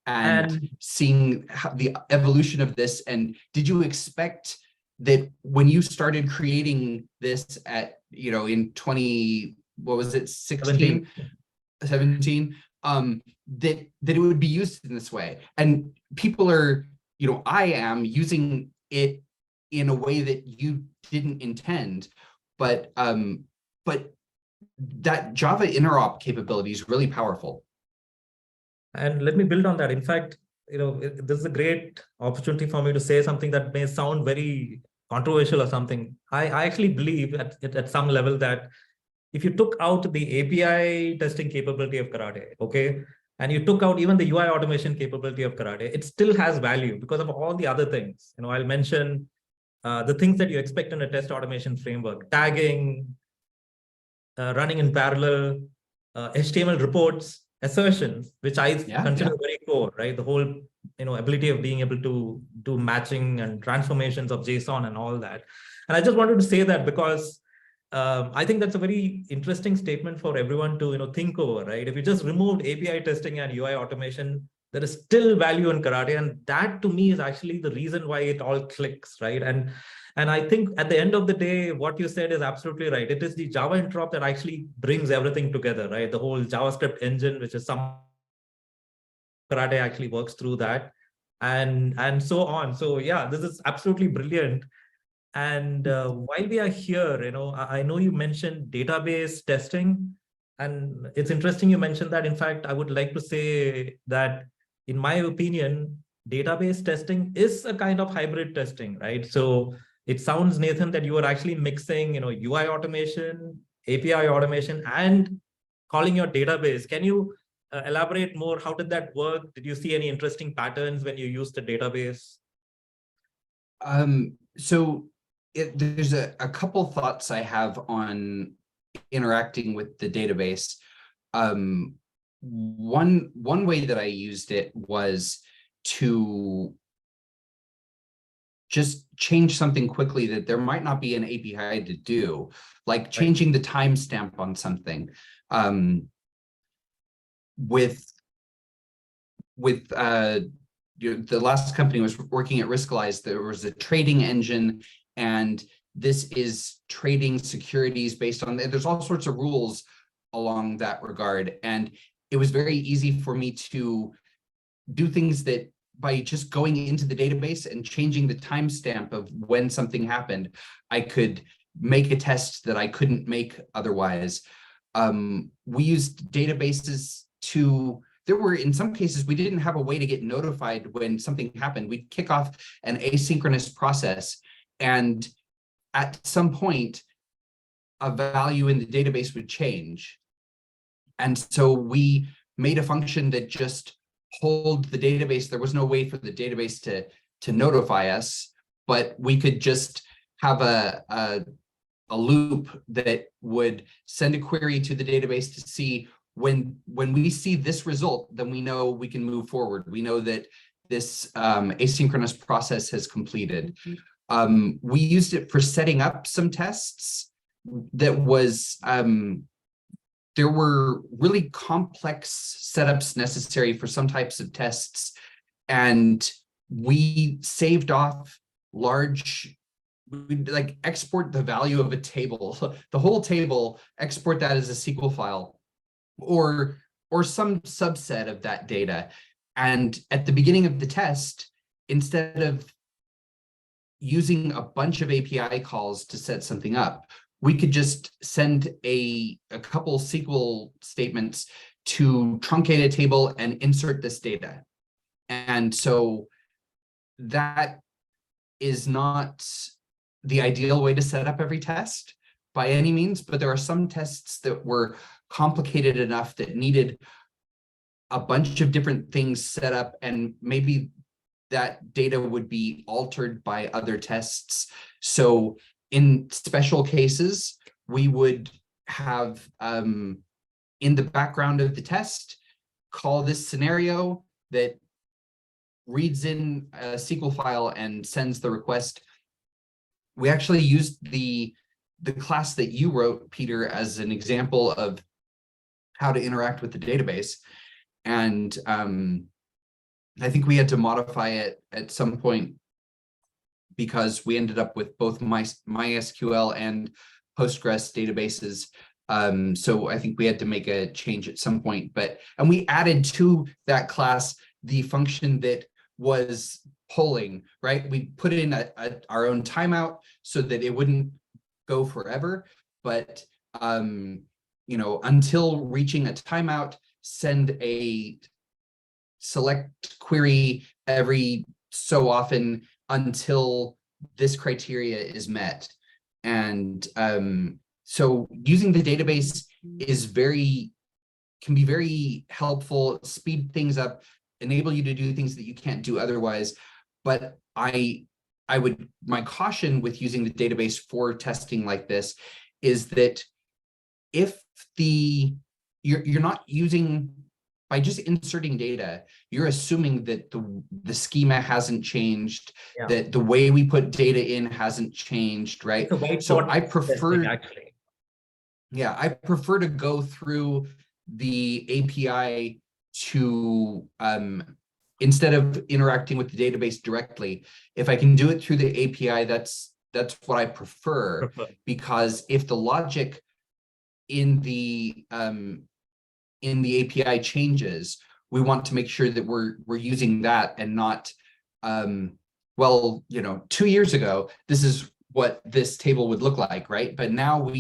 And seeing how the evolution of this. And did you expect that when you started creating this at, in 16, 17, that it would be used in this way? And people are, I am using it in a way that you didn't intend, but that Java interop capability is really powerful. And let me build on that. In fact, this is a great opportunity for me to say something that may sound very controversial or something. I actually believe at some level that if you took out the API testing capability of Karate, okay, and you took out even the UI automation capability of Karate, it still has value because of all the other things. I'll mention the things that you expect in a test automation framework: tagging, running in parallel, HTML reports, assertions, which I consider very core, right? The whole, ability of being able to do matching and transformations of JSON and all that. And I just wanted to say that because I think that's a very interesting statement for everyone to, think over, right? If you just removed API testing and UI automation, there is still value in Karate. And that to me is actually the reason why it all clicks, right? And I think at the end of the day, what you said is absolutely right. It is the Java interop that actually brings everything together, right? The whole JavaScript engine, which is some Karate actually works through that, and so on. So yeah, this is absolutely brilliant. And while we are here, I know you mentioned database testing, and it's interesting you mentioned that. In fact, I would like to say that, in my opinion, database testing is a kind of hybrid testing, right? So it sounds, Nathan, that you are actually mixing, UI automation, API automation, and calling your database. Can you elaborate more? How did that work? Did you see any interesting patterns when you used the database? So there's a couple thoughts I have on interacting with the database. One way that I used it was to just change something quickly that there might not be an API to do, like changing the timestamp on something. with the last company was working at Riskalyze, there was a trading engine, and this is trading securities based on, there's all sorts of rules along that regard. And it was very easy for me to do things that by just going into the database and changing the timestamp of when something happened, I could make a test that I couldn't make otherwise. We used databases to, there were, in some cases, we didn't have a way to get notified when something happened. We'd kick off an asynchronous process, and at some point, a value in the database would change. And so we made a function that just pulled the database. There was no way for the database to notify us, but we could just have a loop that would send a query to the database to see when we see this result, then we know we can move forward. We know that this asynchronous process has completed. We used it for setting up some tests that was, there were really complex setups necessary for some types of tests. And we saved off large, we'd like export the value of a table, the whole table, export that as a SQL file, or some subset of that data. And at the beginning of the test, instead of using a bunch of API calls to set something up, we could just send a couple SQL statements to truncate a table and insert this data. And so that is not the ideal way to set up every test by any means, but there are some tests that were complicated enough that needed a bunch of different things set up, and maybe that data would be altered by other tests. So in special cases, we would have in the background of the test, call this scenario that reads in a SQL file and sends the request. We actually used the class that you wrote, Peter, as an example of how to interact with the database. And I think we had to modify it at some point because we ended up with both MySQL and Postgres databases. So I think we had to make a change at some point, and we added to that class the function that was polling, right? We put in our own timeout so that it wouldn't go forever, but you know, until reaching a timeout, send a select query every so often until this criteria is met. And so using the database is can be very helpful, speed things up, enable you to do things that you can't do otherwise. But my caution with using the database for testing like this is that if you're not using, by just inserting data, you're assuming that the schema hasn't changed, that the way we put data in hasn't changed, right? So I prefer, actually. Yeah, I prefer to go through the API to, instead of interacting with the database directly. If I can do it through the API, that's what I prefer, because if the logic in the API changes, we want to make sure that we're using that and not, well, you know, 2 years ago, this is what this table would look like, right? But now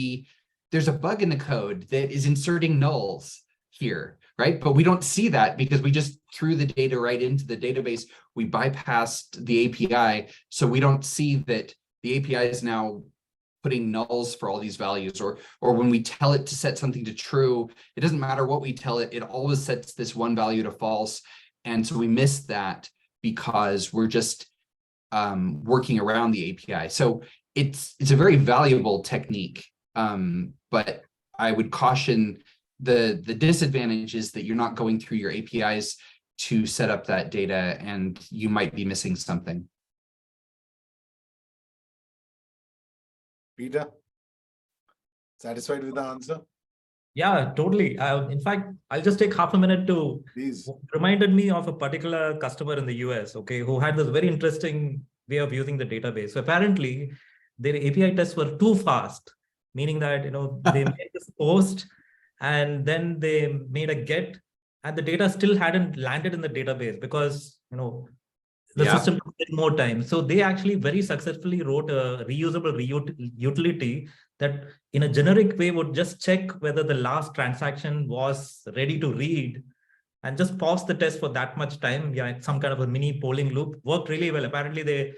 there's a bug in the code that is inserting nulls here, right? But we don't see that because we just threw the data right into the database. We bypassed the API, so we don't see that the API is now putting nulls for all these values, or when we tell it to set something to true, it doesn't matter what we tell it, it always sets this one value to false. And so we miss that because we're just working around the API. So it's a very valuable technique, but I would caution the disadvantage is that you're not going through your APIs to set up that data, and you might be missing something. Peter, satisfied with the answer? Yeah, totally. In fact, I'll just take half a minute to Please. reminded me of a particular customer in the US, okay, who had this very interesting way of using the database. So apparently, their API tests were too fast, meaning that they made this post and then they made a get, and the data still hadn't landed in the database because the Yeah. system took more time. So they actually very successfully wrote a reusable utility that in a generic way would just check whether the last transaction was ready to read and just pause the test for that much time. Yeah, some kind of a mini polling loop worked really well. Apparently they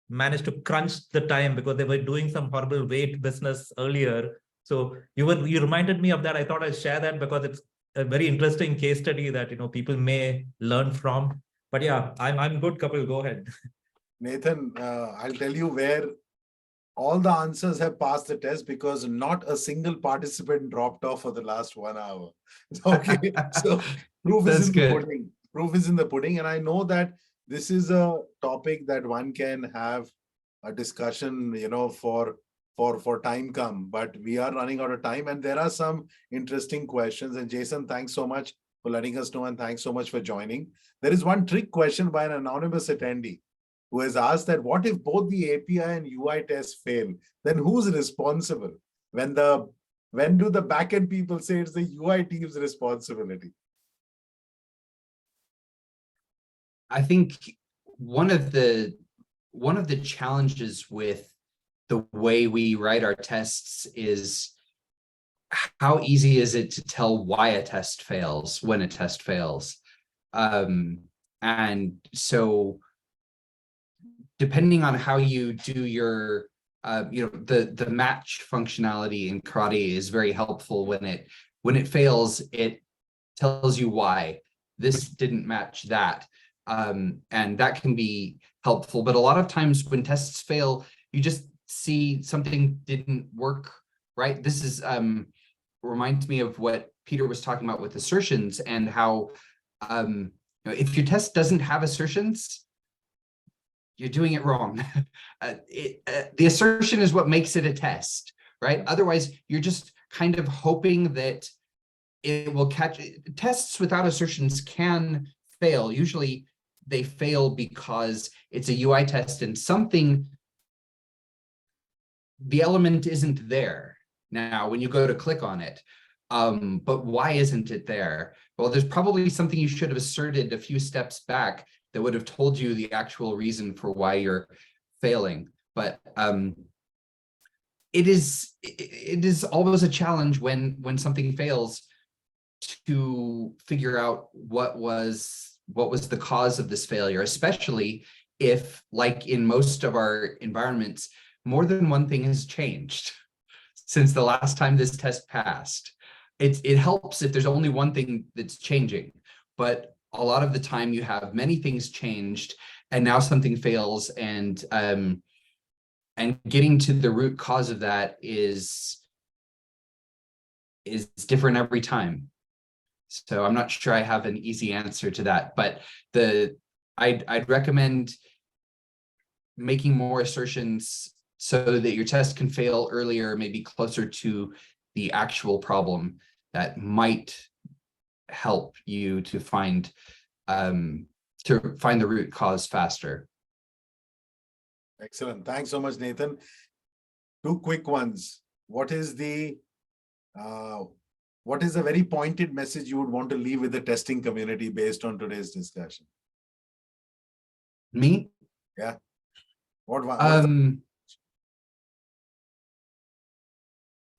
managed to crunch the time because they were doing some horrible wait business earlier. So you reminded me of that. I thought I'd share that because it's a very interesting case study that people may learn from. But yeah, I'm good, Kapil. Go ahead. Nathan, I'll tell you where all the answers have passed the test because not a single participant dropped off for the last 1 hour. Okay, so proof is in the pudding. Proof is in the pudding, and I know that this is a topic that one can have a discussion, for time come. But we are running out of time, and there are some interesting questions. And Jason, thanks so much for letting us know, and thanks so much for joining. There is one trick question by an anonymous attendee who has asked that what if both the API and UI tests fail? Then who's responsible? When do the backend people say it's the UI team's responsibility? I think one of the challenges with the way we write our tests is how easy is it to tell why a test fails when a test fails? And so depending on how you do your, the match functionality in Karate is very helpful. When it fails, it tells you why this didn't match that. And that can be helpful. But a lot of times when tests fail, you just see something didn't work, right? This is reminds me of what Peter was talking about with assertions and how if your test doesn't have assertions, you're doing it wrong. The assertion is what makes it a test, right? Otherwise, you're just kind of hoping that it will catch. Tests without assertions can fail. Usually they fail because it's a UI test and the element isn't there now when you go to click on it. But why isn't it there? Well, there's probably something you should have asserted a few steps back that would have told you the actual reason for why you're failing. But it is always a challenge when something fails to figure out what was the cause of this failure, especially if, like in most of our environments, more than one thing has changed since the last time this test passed. It helps if there's only one thing that's changing, but a lot of the time you have many things changed and now something fails, and getting to the root cause of that is different every time. So I'm not sure I have an easy answer to that, but I'd recommend making more assertions so that your test can fail earlier, maybe closer to the actual problem that might help you to find the root cause faster. Excellent. Thanks so much, Nathan. Two quick ones. What is the very pointed message you would want to leave with the testing community based on today's discussion? Me? Yeah.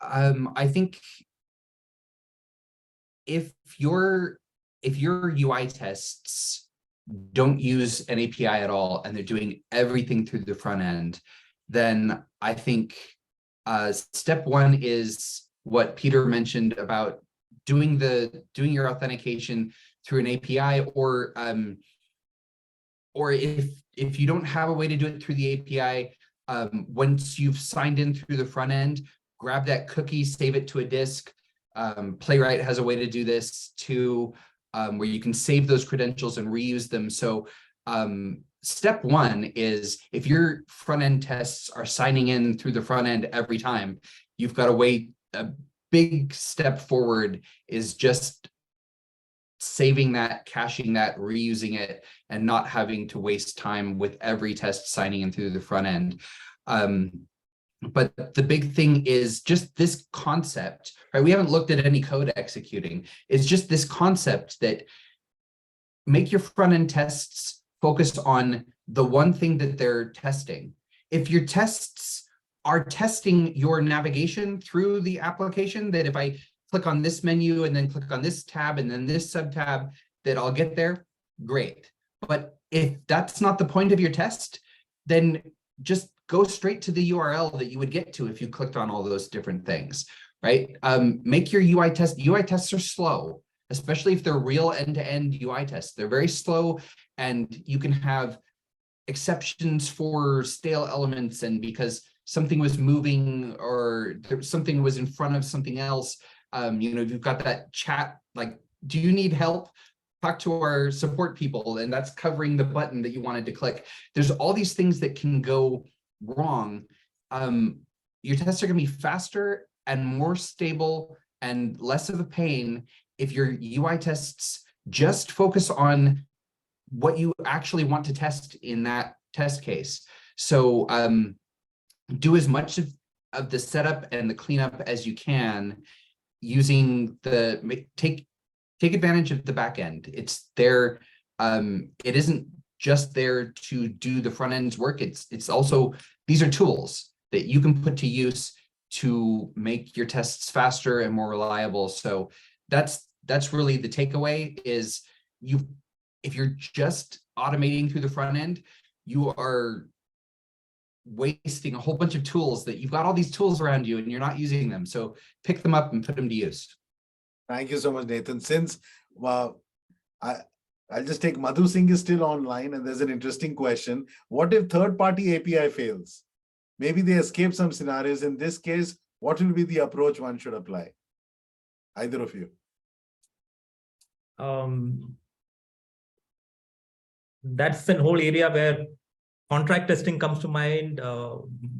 I think if your UI tests don't use an API at all and they're doing everything through the front end, then I think step one is what Peter mentioned about doing your authentication through an API, or if you don't have a way to do it through the API, once you've signed in through the front end, grab that cookie, save it to a disk. Playwright has a way to do this too, where you can save those credentials and reuse them. So step one is, if your front end tests are signing in through the front end every time, you've got a way, big step forward is just saving that, caching that, reusing it, and not having to waste time with every test signing in through the front end. But the big thing is just this concept, right? We haven't looked at any code executing. It's just this concept that make your front end tests focus on the one thing that they're testing. If your tests are testing your navigation through the application, that if I click on this menu and then click on this tab and then this sub tab, that I'll get there, great. But if that's not the point of your test, then just go straight to the URL that you would get to if you clicked on all those different things, right? Make your UI test. UI tests are slow, especially if they're real end-to-end UI tests. They're very slow, and you can have exceptions for stale elements, and because something was moving or something was in front of something else. You've got that chat, like, do you need help? Talk to our support people, and that's covering the button that you wanted to click. There's all these things that can go wrong. Your tests are going to be faster and more stable and less of a pain if your UI tests just focus on what you actually want to test in that test case. So do as much of the setup and the cleanup as you can, using take advantage of the back end. It's there. It isn't just there to do the front end's work. It's also, these are tools that you can put to use to make your tests faster and more reliable. So that's really the takeaway is if you're just automating through the front end, you are wasting a whole bunch of tools that you've got all these tools around you and you're not using them. So pick them up and put them to use. Thank you so much, Nathan. Since I'll just take Madhu Singh is still online, and there's an interesting question. What if third-party API fails? Maybe they escape some scenarios. In this case, what will be the approach one should apply? Either of you. That's an whole area where contract testing comes to mind.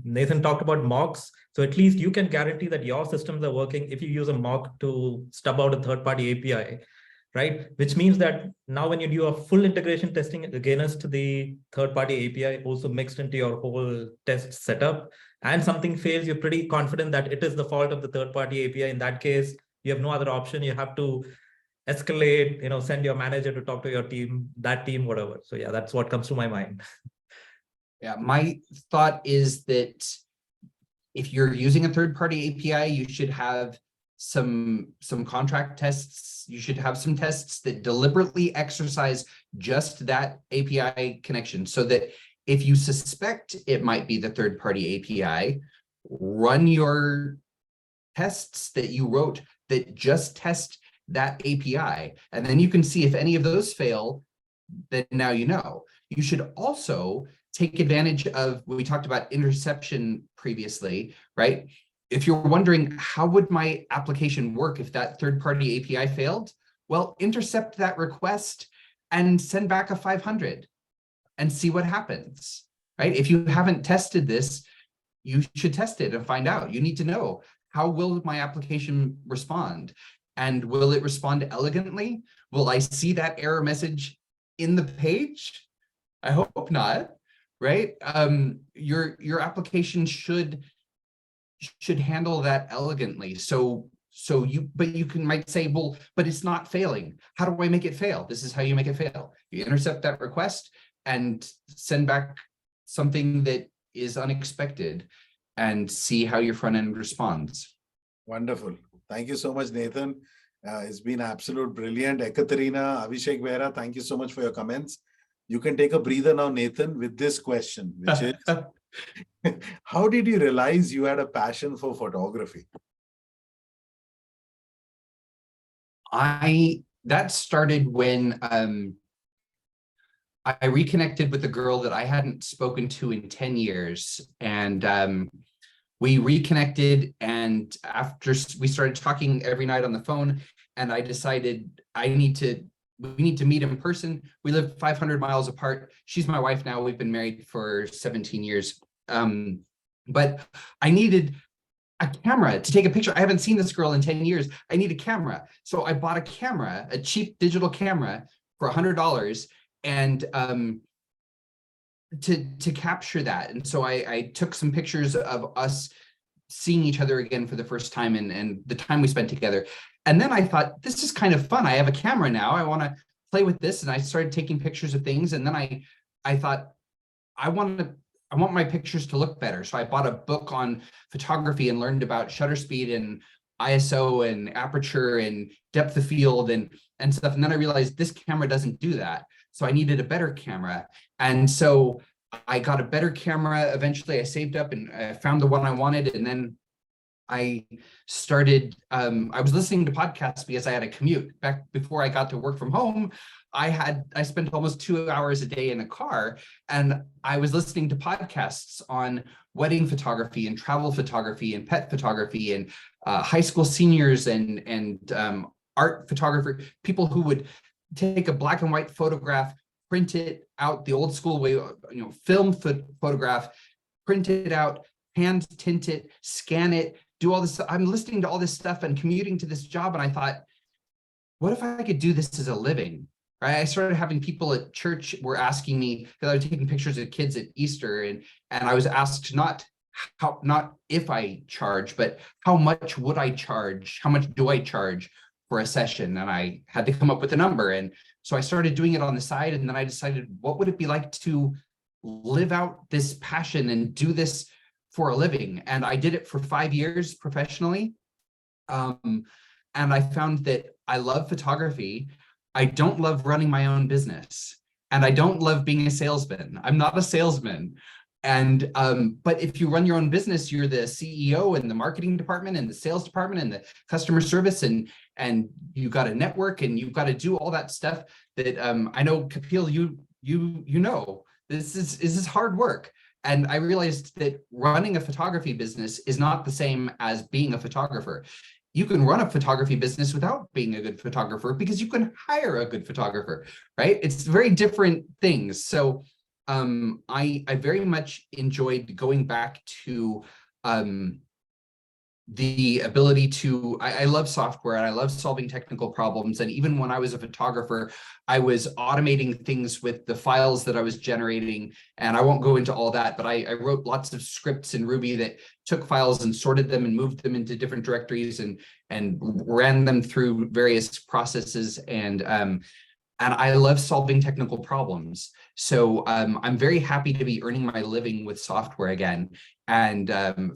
Nathan talked about mocks. So at least you can guarantee that your systems are working if you use a mock to stub out a third-party API, right? Which means that now when you do a full integration testing against the third-party API also mixed into your whole test setup, and something fails, you're pretty confident that it is the fault of the third-party API. In that case, you have no other option. You have to escalate, send your manager to talk to your team, that team, whatever. So yeah, that's what comes to my mind. Yeah, my thought is that if you're using a third-party API, you should have some contract tests. You should have some tests that deliberately exercise just that API connection, so that if you suspect it might be the third-party API, run your tests that you wrote that just test that API. And then you can see if any of those fail, then now you know. You should also take advantage of, we talked about interception previously, right? If you're wondering, how would my application work if that third-party API failed? Well, intercept that request and send back a 500 and see what happens, right? If you haven't tested this, you should test it and find out. You need to know, how will my application respond? And will it respond elegantly? Will I see that error message in the page? I hope not, right? Your application should handle that elegantly. But you might say, well, but it's not failing. How do I make it fail? This is how you make it fail. You intercept that request and send back something that is unexpected and see how your front end responds. Wonderful. Thank you so much, Nathan. It's been absolute brilliant. Ekaterina, Abhishek Vera, thank you so much for your comments. You can take a breather now, Nathan, with this question, which is, how did you realize you had a passion for photography? That started when I reconnected with a girl that I hadn't spoken to in 10 years. And we reconnected, and after we started talking every night on the phone, and I decided we need to meet in person. We live 500 miles apart. She's my wife now. We've been married for 17 years. But I a camera to take a picture. I haven't seen this girl in 10 years. I need a camera. So I bought a camera, a cheap digital camera for $100, and to capture that. And so I took some pictures of us seeing each other again for the first time, and the time we spent together. And then I thought, this is kind of fun. I have a camera now. I want to play with this. And I started taking pictures of things. And then I thought, I want my pictures to look better. So I bought a book on photography and learned about shutter speed and ISO and aperture and depth of field and stuff. And then I realized this camera doesn't do that. So I needed a better camera. And so I got a better camera. Eventually I saved up and I found the one I wanted. And then I started, I was listening to podcasts because I had a commute. Back before I got to work from home, I spent almost 2 hours a day in a car, and I was listening to podcasts on wedding photography and travel photography and pet photography and high school seniors and art photographer, people who would take a black and white photograph, print it out the old school way, film photograph, print it out, hand tint it, scan it, do all this. I'm listening to all this stuff and commuting to this job. And I thought, what if I could do this as a living? Right? I started having people at church were asking me, because I was taking pictures of kids at Easter, and I was asked not if I charge, but how much would I charge? How much do I charge for a session? And I had to come up with a number. And so I started doing it on the side. And then I decided, what would it be like to live out this passion and do this for a living? And I did it for 5 years professionally. And I found that I love photography. I don't love running my own business, and I don't love being a salesman. I'm not a salesman. And but if you run your own business, you're the CEO and the marketing department and the sales department and the customer service, and you've got a network and you've got to do all that stuff that I know, Kapil, you know, this is hard work. And I realized that running a photography business is not the same as being a photographer. You can run a photography business without being a good photographer because you can hire a good photographer, right? It's very different things. So I very much enjoyed going back to the ability to, I love software and I love solving technical problems. And even when I was a photographer, I was automating things with the files that I was generating. And I won't go into all that, but I wrote lots of scripts in Ruby that took files and sorted them and moved them into different directories and ran them through various processes. And I love solving technical problems. So I'm very happy to be earning my living with software again. And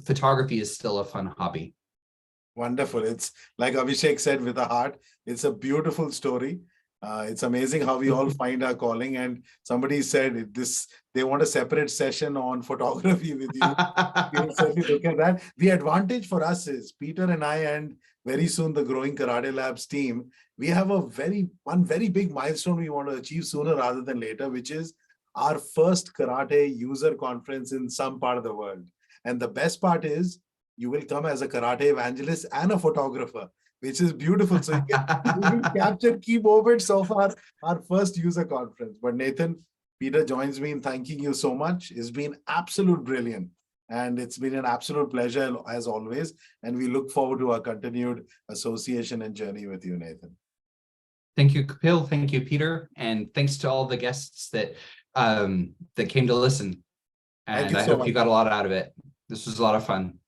photography is still a fun hobby. Wonderful. It's like Abhishek said, with a heart. It's a beautiful story. It's amazing how we all find our calling. And somebody said they want a separate session on photography with you. We'll certainly look at that. The advantage for us is Peter and I, and very soon the growing Karate Labs team, we have one very big milestone we want to achieve sooner rather than later, which is our first karate user conference in some part of the world. And the best part is you will come as a karate evangelist and a photographer, which is beautiful. So you can capture key moments of our first user conference. But Nathan, Peter joins me in thanking you so much. It's been absolute brilliant. And it's been an absolute pleasure as always. And we look forward to our continued association and journey with you, Nathan. Thank you, Kapil. Thank you, Peter. And thanks to all the guests that came to listen. And I hope you got a lot out of it. This was a lot of fun.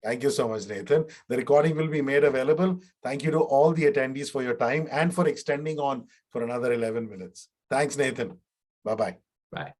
Thank you so much, Nathan. The recording will be made available. Thank you to all the attendees for your time and for extending on for another 11 minutes. Thanks, Nathan. Bye-bye. Bye.